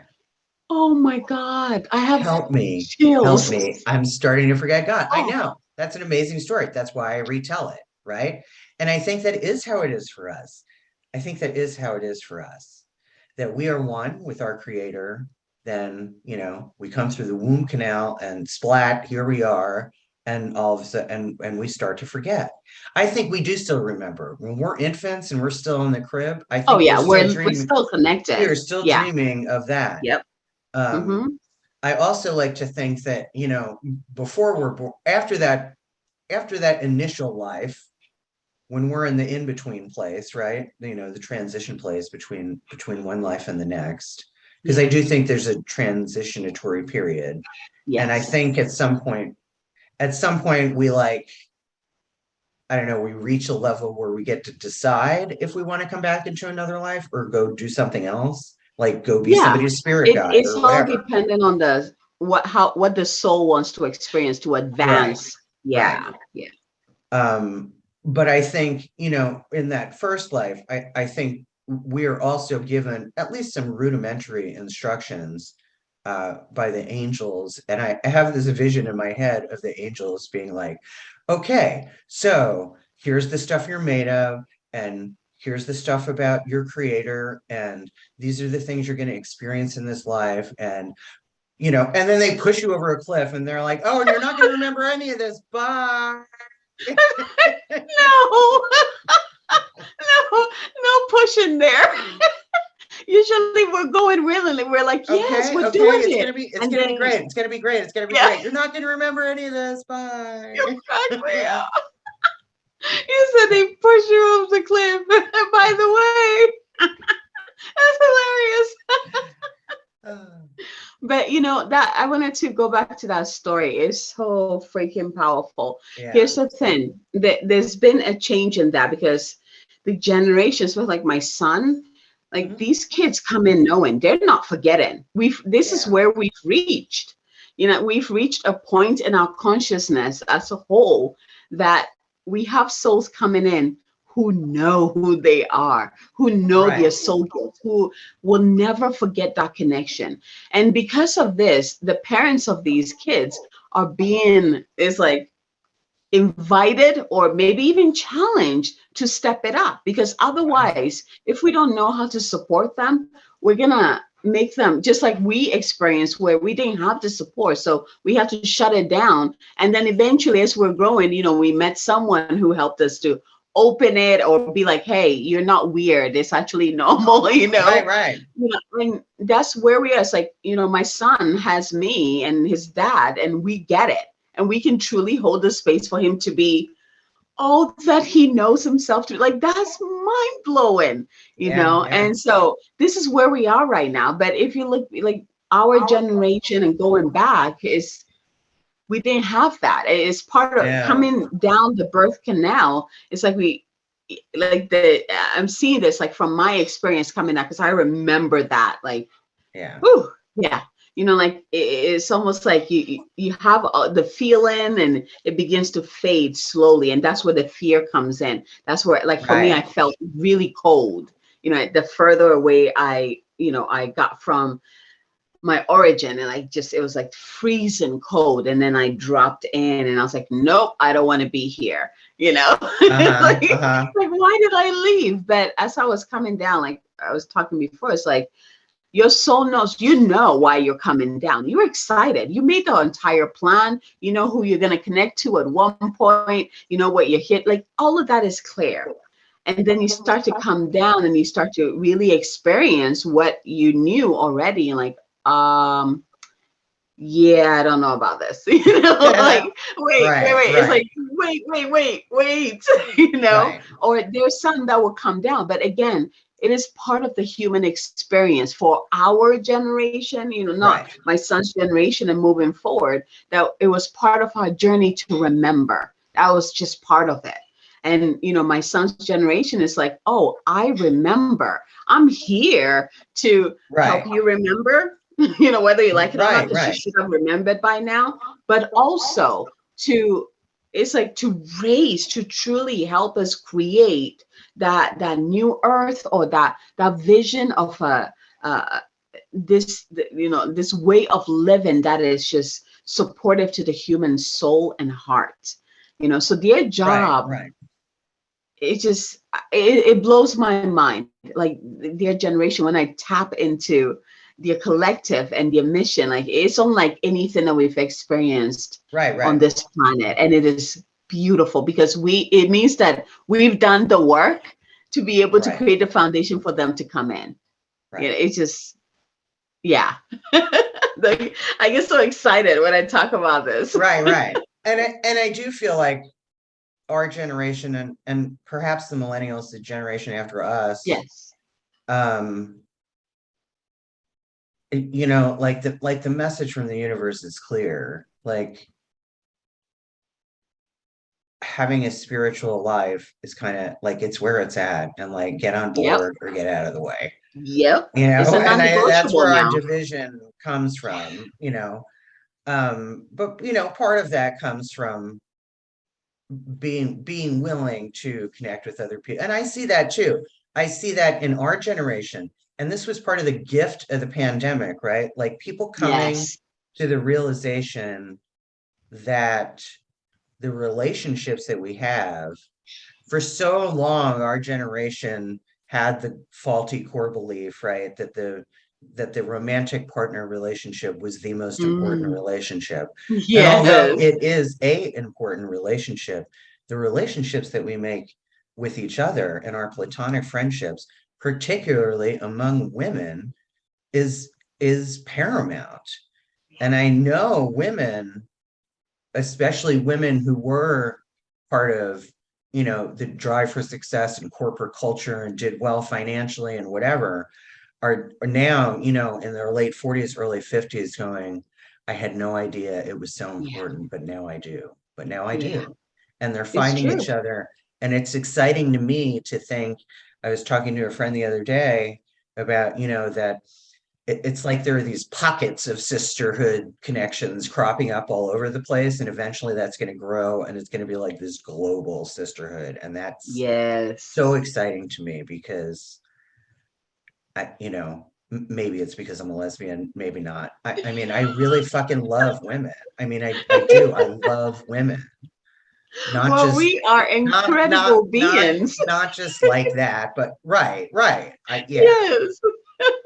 Oh my God. I have help me. I'm starting to forget God. I know. That's an amazing story. That's why I retell it, right? And I think that is how it is for us. That we are one with our creator. Then, you know, we come through the womb canal and splat, here we are. And all of a sudden, and we start to forget. I think we do still remember when we're infants and we're still in the crib. I think we're still connected. We're still dreaming of that. Yep. I also like to think that, you know, before we're born, after that initial life, when we're in the in-between place, right? You know, the transition place between one life and the next. Because I do think there's a transitionatory period. And I think at some point we like, I don't know, we reach a level where we get to decide if we want to come back into another life or go do something else, like go be somebody's spirit guide. It's all dependent on what the soul wants to experience to advance. But I think, you know, in that first life, I think we are also given at least some rudimentary instructions by the angels. And I have this vision in my head of the angels being like, okay, so here's the stuff you're made of, and here's the stuff about your creator, and these are the things you're going to experience in this life. And, you know, and then they push you over a cliff and they're like, oh, and you're not going to remember any of this. Bye. No pushing there. Usually we're going willingly. We're like, yes, we're doing it. It's gonna be great. It's gonna be great. You're not gonna remember any of this. Bye. Exactly. You said they push you off the cliff. By the way, that's hilarious. But you know that I wanted to go back to that story. It's so freaking powerful. Here's the thing: there's been a change in that because the generations, with like my son, Like these kids come in knowing they're not forgetting. This is where we've reached. We've reached a point in our consciousness as a whole that we have souls coming in who know who they are, who know their soul gifts, who will never forget that connection. And because of this, the parents of these kids are invited or maybe even challenged to step it up, because otherwise, if we don't know how to support them, we're gonna make them just like we experienced, where we didn't have the support, so we have to shut it down. And then eventually, as we're growing, we met someone who helped us to open it or be like, hey, you're not weird, it's actually normal. Right. And that's where we are. It's like, my son has me and his dad, and we get it, and we can truly hold the space for him to be all that he knows himself to. Like, that's mind-blowing, and so this is where we are right now. But if you look, like, our generation and going back, we didn't have that. It's part of coming down the birth canal. It's like I'm seeing this like from my experience coming out, because I remember that, like, like it's almost like you have the feeling, and it begins to fade slowly, and that's where the fear comes in. That's where, like, for me, I felt really cold. The further away I got from my origin, and it was like freezing cold, and then I dropped in, and I was like, nope, I don't want to be here. Like, why did I leave? But as I was coming down, like I was talking before, it's like your soul knows, why you're coming down. You're excited. You made the entire plan. You know who you're going to connect to at one point. You know what you hit. Like, all of that is clear. And then you start to come down, and you start to really experience what you knew already. And like, I don't know about this. Like, wait. It's like, wait. Or there's some that will come down. But again, it is part of the human experience for our generation, not my son's generation and moving forward, that it was part of our journey to remember. That was just part of it. And, my son's generation is like, oh, I remember. I'm here to help you remember, whether you like it or not, because you should have remembered by now, but also to raise, to truly help us create that new earth, or that vision of this way of living that is just supportive to the human soul and heart. So their job, it blows my mind. Like, their generation, when I tap into their collective and their mission, like, it's unlike anything that we've experienced on this planet. And it is beautiful, because it means that we've done the work to be able to create a foundation for them to come in. It's just, like, I get so excited when I talk about this. Right. And I do feel like our generation, and perhaps the millennials, the generation after us, like the message from the universe is clear. Like, having a spiritual life is kind of like, it's where it's at, and like, get on board or get out of the way. That's where our division comes from. But part of that comes from being willing to connect with other people. And I see that too. I see that in our generation. And this was part of the gift of the pandemic, right? Like, people coming to the realization that the relationships that we have, for so long, our generation had the faulty core belief, right? That the romantic partner relationship was the most important relationship. And although it is an important relationship, the relationships that we make with each other and our platonic friendships, particularly among women, is paramount. And I know women, especially women who were part of, the drive for success in corporate culture and did well financially and whatever, are now, in their late 40s, early 50s, going, I had no idea it was so important, but now I do. And they're finding each other. And it's exciting to me to think, I was talking to a friend the other day, about, that it's like there are these pockets of sisterhood connections cropping up all over the place, and eventually that's going to grow and it's going to be like this global sisterhood. And that's so exciting to me because maybe it's because I'm a lesbian, maybe not. I mean, I really fucking love women. I mean, I do. I love women. Not Well, just we are incredible beings. not just like that, but right. Yes,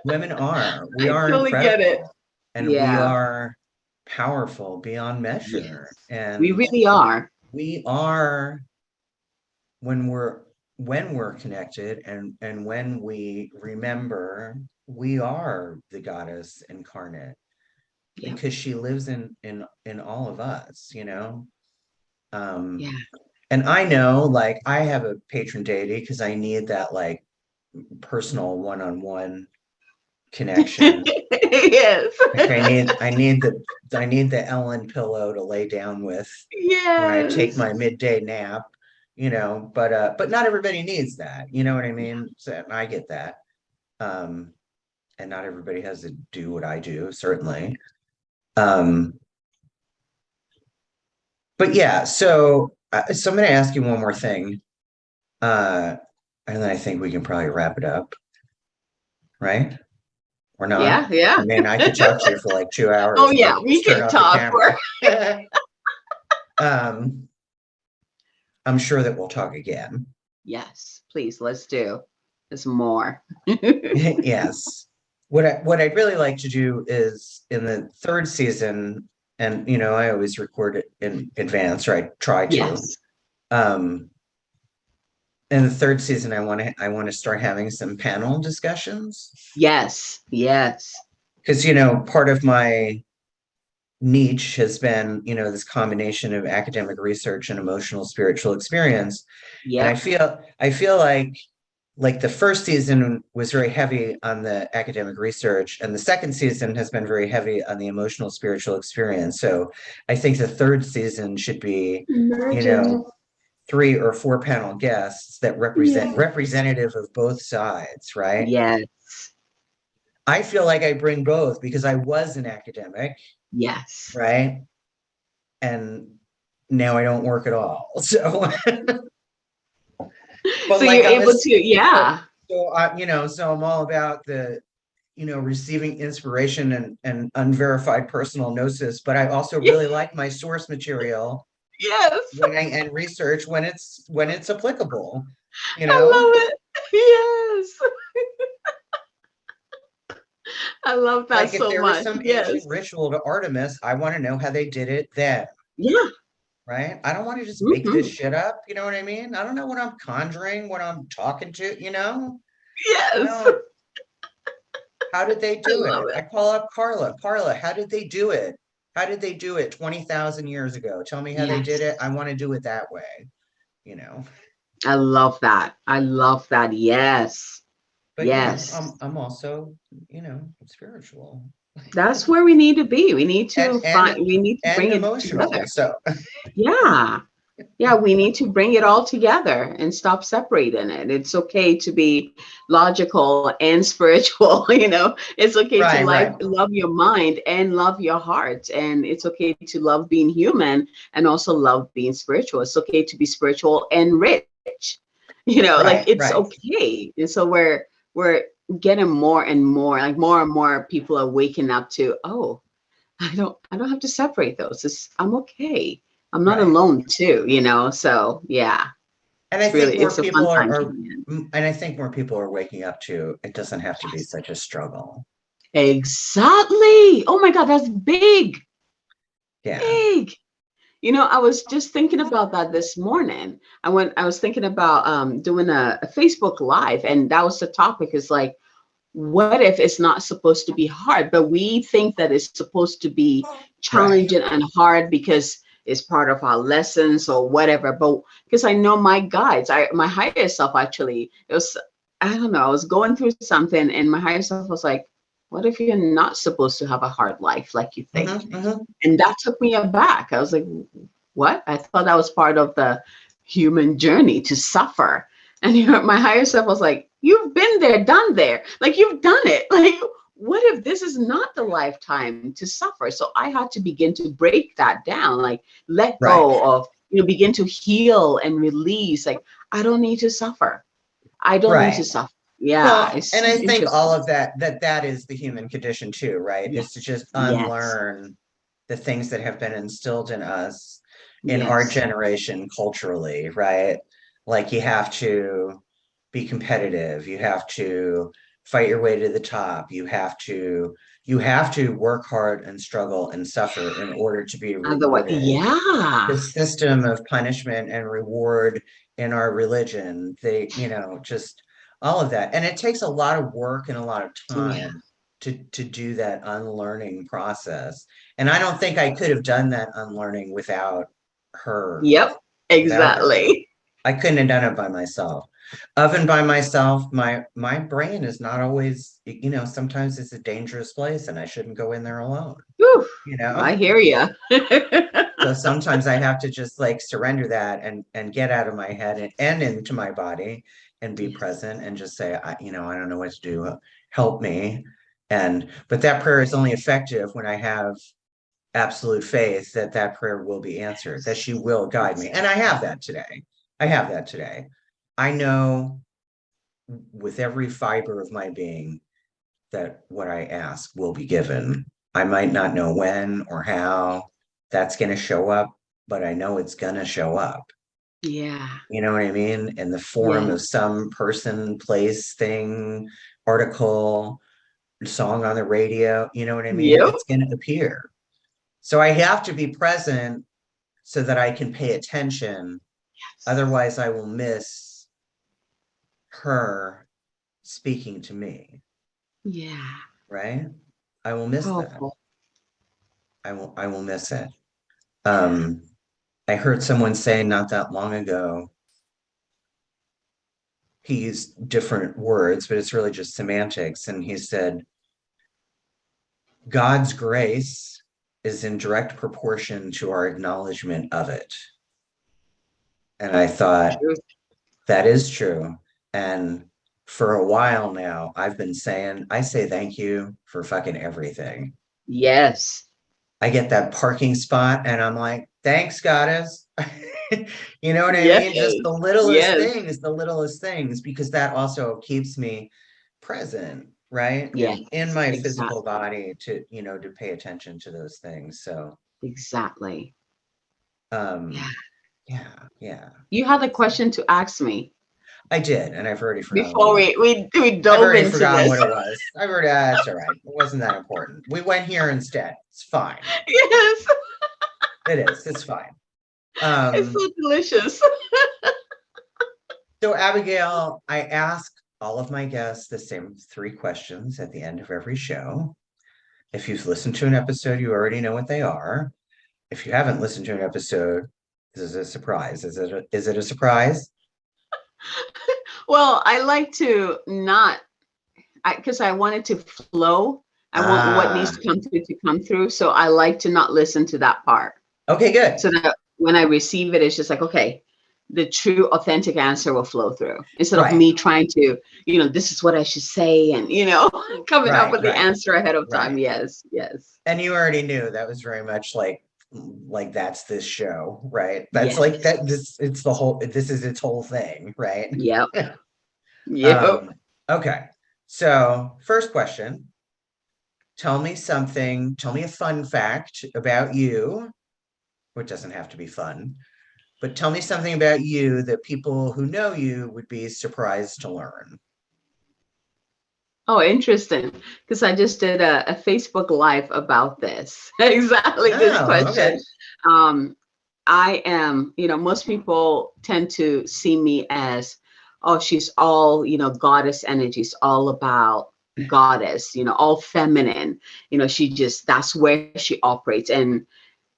Women are. We I are totally get it. incredible. And we Yeah. are powerful beyond measure. Yes. We And really are. we are when we're connected and when we remember, we are the goddess incarnate because she lives in all of us, Yeah. And I know, like, I have a patron deity because I need that, like, personal one-on-one connection. Yes. Like I need the Ellen pillow to lay down with when I take Yes. my midday nap, but not everybody needs that, you know what I mean? So I get that. And not everybody has to do what I do, certainly. But yeah, so I'm going to ask you one more thing. And then I think we can probably wrap it up, right? Or not? Yeah. I mean, I could talk to you for like 2 hours. Oh yeah, we Let's turn can off the talk camera. I'm sure that we'll talk again. Yes, please, let's do. There's more. Yes. What I'd really like to do is in the third season, and I always record it in advance, or I try to. Yes. In the third season, I want to start having some panel discussions. Yes. Because part of my niche has been this combination of academic research and emotional spiritual experience. Yeah. And I feel like the first season was very heavy on the academic research, and the second season has been very heavy on the emotional spiritual experience. So I think the third season should be 3 or 4 panel guests that representative of both sides, right? Yes. I feel like I bring both because I was an academic. Yes. Right. And now I don't work at all. So, but so like you're able to, yeah. So I'm all about the, receiving inspiration and unverified personal gnosis, but I also really like my source material. Yes. And research when it's applicable, I love it. Yes. I love that like so much. If there was some ancient ritual to Artemis, I want to know how they did it then. Yeah. Right? I don't want to just make this shit up. You know what I mean? I don't know what I'm conjuring, what I'm talking to, Yes. How did they do it? I call up Carla. Carla, how did they do it? How did they do it 20,000 years ago? Tell me how they did it. I want to do it that way, I love that. Yes. But yes. I'm also, spiritual. That's where we need to be. We need to bring it together. So yeah, we need to bring it all together and stop separating it. It's okay to be logical and spiritual, It's okay to love your mind and love your heart. And it's okay to love being human and also love being spiritual. It's okay to be spiritual and rich. It's okay. And so we're getting more and more, like more and more people are waking up to, oh, I don't have to separate those. I'm okay. I'm not alone too, so yeah. And I think more people I think more people are waking up to it doesn't have to be such a struggle. Exactly. Oh my God, that's big. Yeah. Big. I was just thinking about that this morning. I was thinking about doing a Facebook Live, and that was the topic, is like, what if it's not supposed to be hard, but we think that it's supposed to be challenging and hard because it's part of our lessons or whatever. But because I know my guides, my higher self, actually, I don't know, I was going through something and my higher self was like, what if you're not supposed to have a hard life like you think? And that took me aback. I was like, what? I thought that was part of the human journey, to suffer. And my higher self was like, You've been there, done there. Like you've done it. Like, what if this is not the lifetime to suffer? So I had to begin to break that down, like let go of, begin to heal and release. Like, I don't need to suffer. I don't need to suffer. Yeah. Well, It's and so I think all interesting. of that is the human condition too, right? Yes. Is to just Yes. unlearn the things that have been instilled in us in our Yes. generation culturally, right? Like you have to be competitive, you have to fight your way to the top, you have to work hard and struggle and suffer in order to be Otherwise, rewarded. yeah. The system of punishment and reward in our religion, just all of that. And it takes a lot of work and a lot of Yeah. time to do that unlearning process. And I don't think I could have done that unlearning without her. Yep. Without her. Exactly. I couldn't have done it by myself. Of and by myself, my brain is not always, sometimes it's a dangerous place and I shouldn't go in there alone. Whew, You know? I hear you. So sometimes I have to just like surrender that and get out of my head and into my body and be present and just say, I don't know what to do. Help me. But that prayer is only effective when I have absolute faith that that prayer will be answered, that she will guide me. And I have that today. I know with every fiber of my being that what I ask will be given. I might not know when or how that's going to show up, but I know it's going to show up. Yeah. You know what I mean? In the form of Yes. some person, place, thing, article, song on the radio. You know what I mean? Yep. It's going to appear. So I have to be present so that I can pay attention. Otherwise, I will miss her speaking to me. Yeah. Right? I will miss that. Powerful. I will miss it. I heard someone say not that long ago, he used different words, but it's really just semantics. And he said, God's grace is in direct proportion to our acknowledgement of it. And I thought, Truth. that is true. And for a while now, I've been saying, I say thank you for fucking everything. Yes. I get that parking spot and I'm like, thanks, goddess. You know what I Yes. mean? Just the Yes. littlest things, because that also keeps me present, right? Yes. In my physical Exactly. body to pay attention to those things. So, Exactly. Yeah. um, yeah. You had a question to ask me I did, and I've already forgotten what before it was. we I've dove already into forgotten this. what it was. That's all right. It wasn't that important. We went here instead. It's fine. Yes. It is. It's fine. It's so delicious. So Abigail, I ask all of my guests the same 3 questions at the end of every show. If you've listened to an episode, you already know what they are. If you haven't listened to an episode, this is a surprise. Is it a surprise? Well, I like to not, because I want it to flow. I want what needs to come through. So I like to not listen to that part. Okay, good. So that when I receive it, it's just like, okay, the true authentic answer will flow through instead of me trying to, this is what I should say. And, coming up with the answer ahead of time. Yes. Yes. And you already knew that was very much like that's this show, right? That's Yes. like that. This is its whole thing, right? Yep. Yep. Okay. So first question, tell me a fun fact about you. It doesn't have to be fun, but tell me something about you that people who know you would be surprised to learn. Oh, interesting. Because I just did a Facebook Live about this. Exactly this question. Okay. I am, most people tend to see me as, oh, she's all, goddess energies, all about goddess, all feminine. That's where she operates. And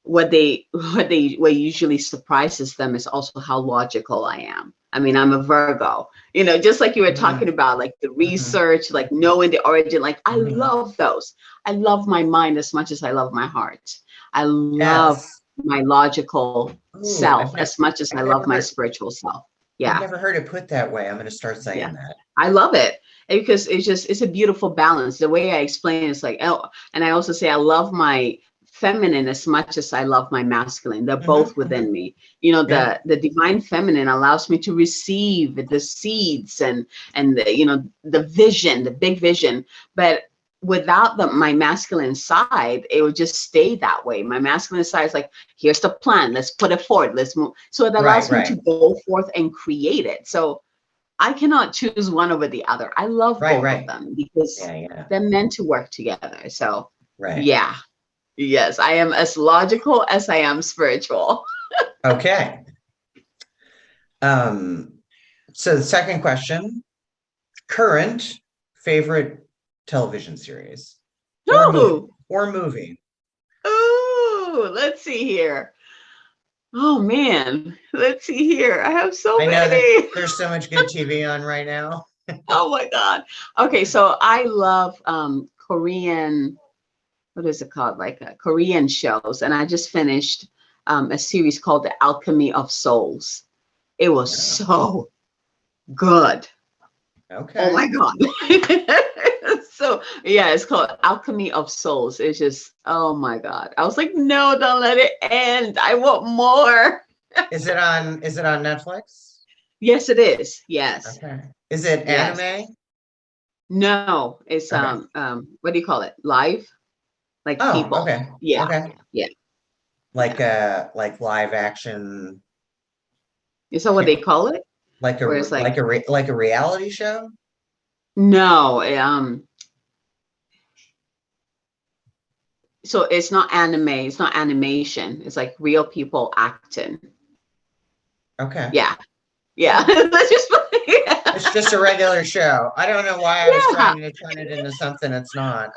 what usually surprises them is also how logical I am. I mean, I'm a Virgo, just like you were talking about, like the research, like knowing the origin, like I love those. I love my mind as much as I love my heart. I love my logical self as much as I love my spiritual self. Yeah. I've never heard it put that way. I'm going to start saying Yeah. that. I love it because it's a beautiful balance. The way I explain it is like, oh, and I also say I love my feminine as much as I love my masculine. They're both within me. You know, the divine feminine allows me to receive the seeds and the vision, the big vision. But without my masculine side, it would just stay that way. My masculine side is like, here's the plan. Let's put it forward. Let's move. So it allows me to go forth and create it. So I cannot choose one over the other. I love both of them because they're meant to work together. So yeah. Yes, I am as logical as I am spiritual. Okay. So the second question, current favorite television series or movie. Oh, let's see here. Oh man, let's see here. I have so many. That there's so much good TV on right now. Oh my God. Okay, so I love Korean, what is it called? Like Korean shows. And I just finished a series called The Alchemy of Souls. It was so good. Okay. Oh my God. So yeah, it's called Alchemy of Souls. It's just, oh my God. I was like, no, don't let it end. I want more. Is it on Netflix? Yes, it is. Yes. Okay. Is it anime? No, it's what do you call it? Live? Like people. Okay. Yeah. Okay. Yeah. Like live action. Is that what they call it? Like a reality show? No, so it's not anime, it's not animation. It's like real people acting. Okay. Yeah. That's just it's just a regular show. I don't know why I was trying to turn it into something it's not.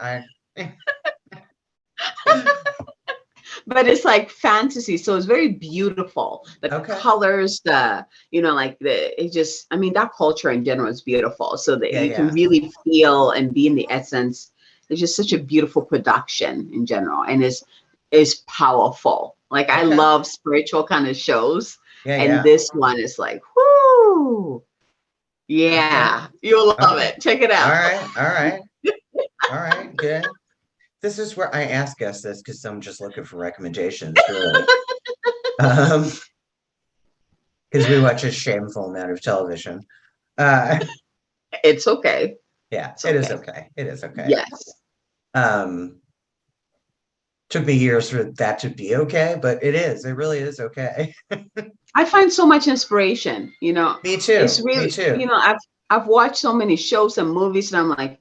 But it's like fantasy, so it's very beautiful. The colors, that culture in general is beautiful. So that you can really feel and be in the essence. It's just such a beautiful production in general, and is powerful. Like I love spiritual kind of shows, and this one is like, whoo, yeah, you'll love it. Check it out. All right, good. This is where I ask us this because I'm just looking for recommendations, really. Because we watch a shameful amount of television. It's okay. Yeah, it is okay. It is okay. Yes. Took me years for that to be okay, but it is. It really is okay. I find so much inspiration, Me too. It's really, me too. I've watched so many shows and movies, and I'm like,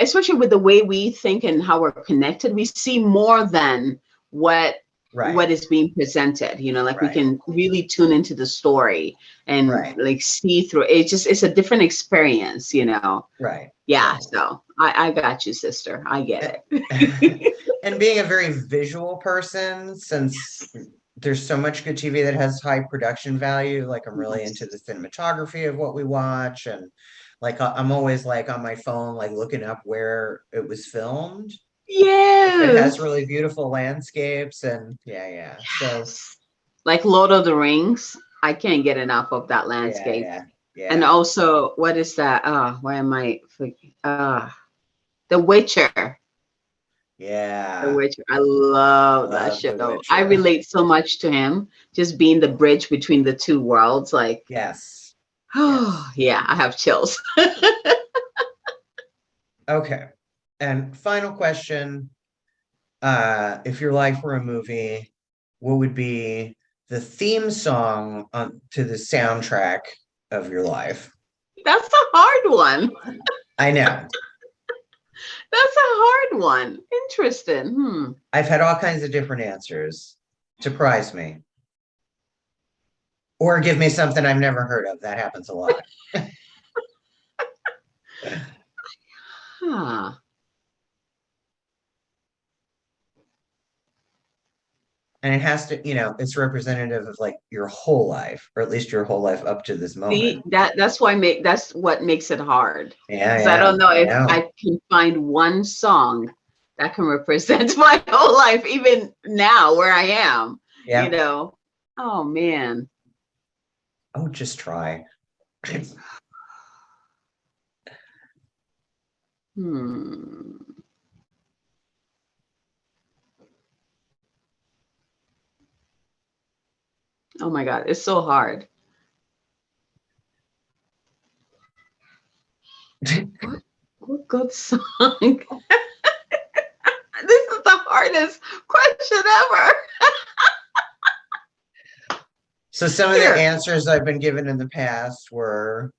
especially with the way we think and how we're connected, we see more than what is being presented. We can really tune into the story and like see through it. It's a different experience, Right. Yeah. So I got you, sister. I get it. And being a very visual person, since there's so much good TV that has high production value, like I'm really into the cinematography of what we watch, and like I'm always like on my phone, like looking up where it was filmed. Yeah. It has really beautiful landscapes and So like Lord of the Rings, I can't get enough of that landscape. Yeah. And also, what is that? Why am I The Witcher. Yeah. The Witcher. I love that show. I relate so much to him, just being the bridge between the two worlds. Like, yes. Yeah, I have chills. Okay. And final question. If your life were a movie, what would be the theme song to the soundtrack of your life? That's a hard one. I know. That's a hard one. Interesting. I've had all kinds of different answers. Surprise me. Or give me something I've never heard of. That happens a lot. And it has to, it's representative of like your whole life, or at least your whole life up to this moment. See, that's what makes it hard. Yeah. I don't know if I can find one song that can represent my whole life, even now where I am. Yeah. Oh man. Oh, just try. Oh my God, it's so hard. What good song? This is the hardest question ever. So some of the answers I've been given in the past were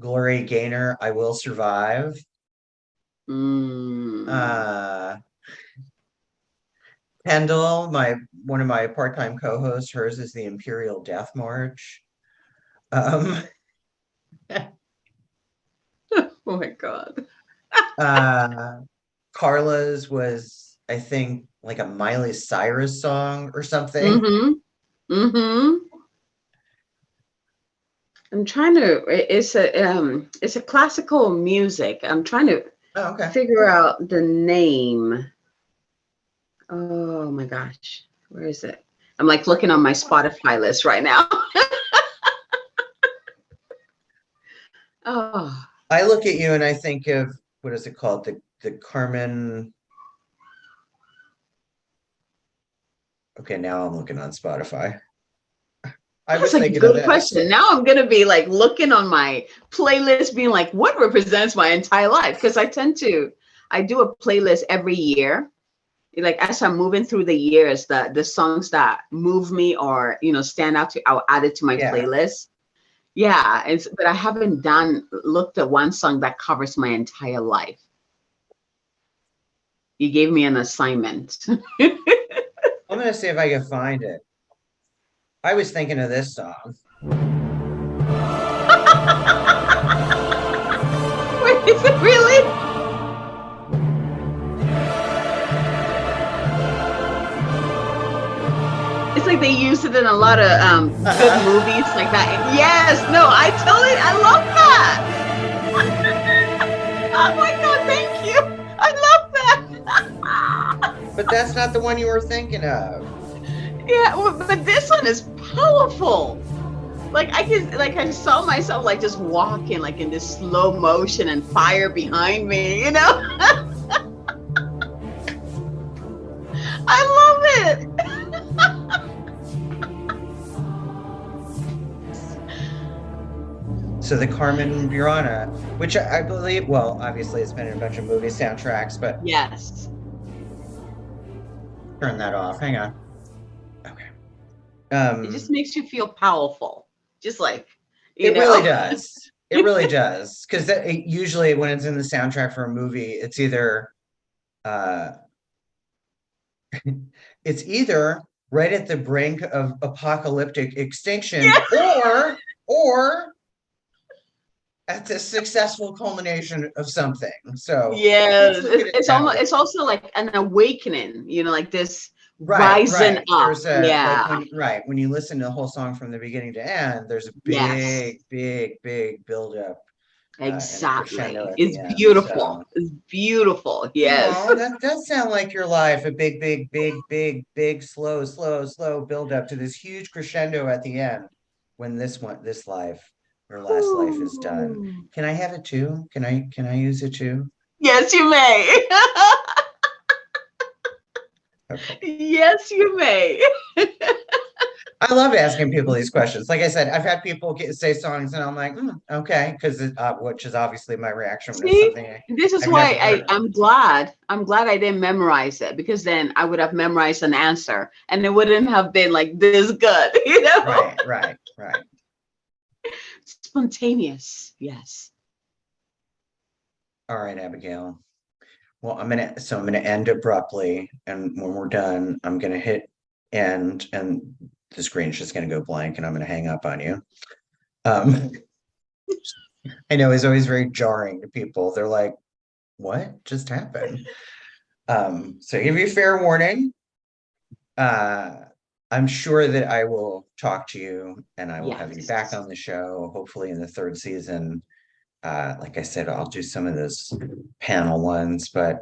Gloria Gaynor, I Will Survive. Kendall, one of my part-time co-hosts, hers is the Imperial Death March. Oh my God. Carla's was, I think, like a Miley Cyrus song or something. I'm trying to. It's a classical music. I'm trying to figure out the name. Oh my gosh, where is it? I'm like looking on my Spotify list right now. Oh. I look at you and I think of, what is it called? The Carmen. Okay, now I'm looking on Spotify. That's a good question. Now I'm gonna be like looking on my playlist, being like, what represents my entire life? Because I do a playlist every year. Like as I'm moving through the years, the songs that move me or stand out I'll add it to my playlist. Yeah, but I haven't looked at one song that covers my entire life. You gave me an assignment. I'm gonna see if I can find it. I was thinking of this song. Wait, is it really? It's like they used it in a lot of good movies like that. Yes, no, I love that. Oh my God, thank you. I love that. But that's not the one you were thinking of. Yeah, but this one is powerful. Like I saw myself like just walking like in this slow motion and fire behind me, I love it. So the Carmen Burana, which I believe, well, obviously it's been in a bunch of movie soundtracks, but yes. Turn that off. Hang on. Okay. It just makes you feel powerful. Just like really does. It really does. Because usually when it's in the soundtrack for a movie, it's either right at the brink of apocalyptic extinction, or at the successful culmination of something. So yes, it's also like an awakening, like this rising up. Like when you listen to the whole song from the beginning to end, there's a big buildup. Exactly. It's beautiful. It's beautiful. Yes. Oh, that does sound like your life. A big, slow build up to this huge crescendo at the end when this life or last life is done. Can I have it too? Can I use it too? Yes, you may. Okay. Yes, you may. I love asking people these questions. Like I said, I've had people say songs and I'm like, okay, because which is obviously my reaction. See, this is why I'm glad I didn't memorize it, because then I would have memorized an answer and it wouldn't have been like this good, Right. Spontaneous, yes. All right, Abigail. Well, I'm gonna end abruptly, and when we're done, I'm gonna hit end, and the screen's just gonna go blank, and I'm gonna hang up on you. I know it's always very jarring to people. They're like, "What just happened?" So give you fair warning. I'm sure that I will talk to you, and I will have you back on the show, hopefully in the third season. Like I said, I'll do some of those panel ones, but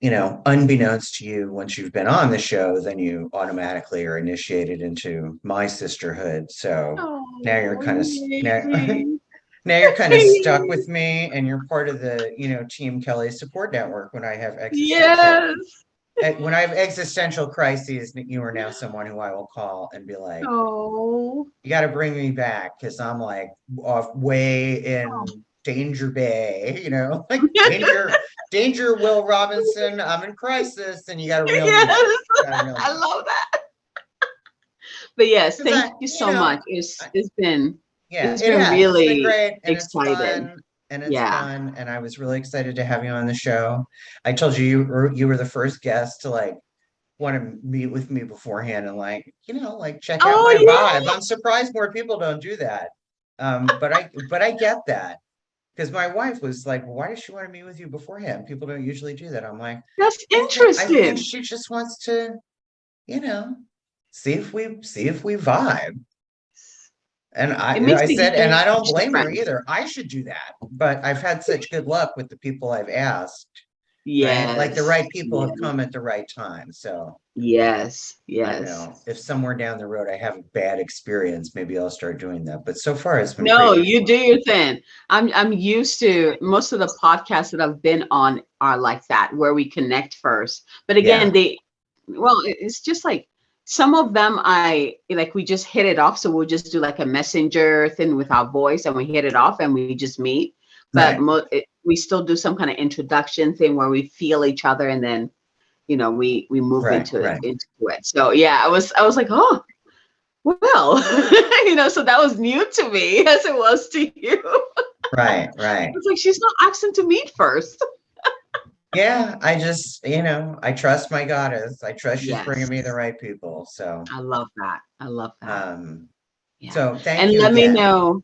unbeknownst to you, once you've been on the show, then you automatically are initiated into my sisterhood. So now you're kind of now you're kind of stuck with me, and you're part of the, Team Kelly support network when I have existential crises. You are now someone who I will call and be like, you got to bring me back, because I'm like off way in Danger Bay, like danger, Will Robinson, I'm in crisis, and you got to reel me in. I love that. But yes, thank you so much. It's been really great, and exciting. It's fun, and I was really excited to have you on the show. I told you you were the first guest to like want to meet with me beforehand and like check out my vibe. I'm surprised more people don't do that. But I get that, because my wife was like, why does she want to meet with you beforehand? People don't usually do that. I'm like, that's interesting. I think she just wants to, see if we vibe. And I said, and I don't blame her either. I should do that. But I've had such good luck with the people I've asked. Yes. Right? Like the right people have come at the right time. So yes. I know if somewhere down the road I have a bad experience, maybe I'll start doing that. But so far it's been you do your thing. I'm used to most of the podcasts that I've been on are like that, where we connect first. But again, it's just like some of them we just hit it off. So we'll just do like a messenger thing with our voice, and we hit it off and we just meet. But we still do some kind of introduction thing where we feel each other, and then we move into it. So I was like, oh well, so that was new to me, as it was to you. Right. It's like, she's not asking to meet first. I just, I trust my goddess. I trust she's bringing me the right people. So I love that. So thank you. And let me know.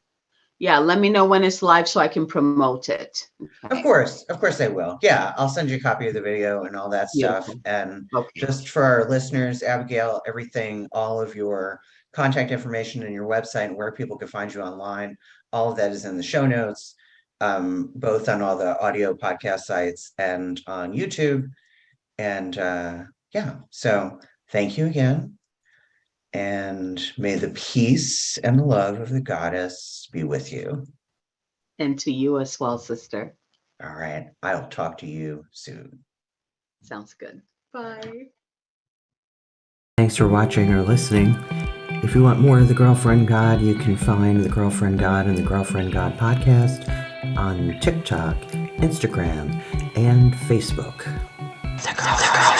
Yeah, let me know when it's live so I can promote it. Okay. Of course I will. Yeah, I'll send you a copy of the video and all that stuff. And just for our listeners, Abigail, everything, all of your contact information and your website and where people can find you online, all of that is in the show notes, both on all the audio podcast sites and on YouTube. And so thank you again. And may the peace and the love of the goddess be with you. And to you as well, sister. All right. I'll talk to you soon. Sounds good. Bye. Thanks for watching or listening. If you want more of The Girlfriend God, you can find The Girlfriend God and The Girlfriend God podcast on TikTok, Instagram, and Facebook. The Girlfriend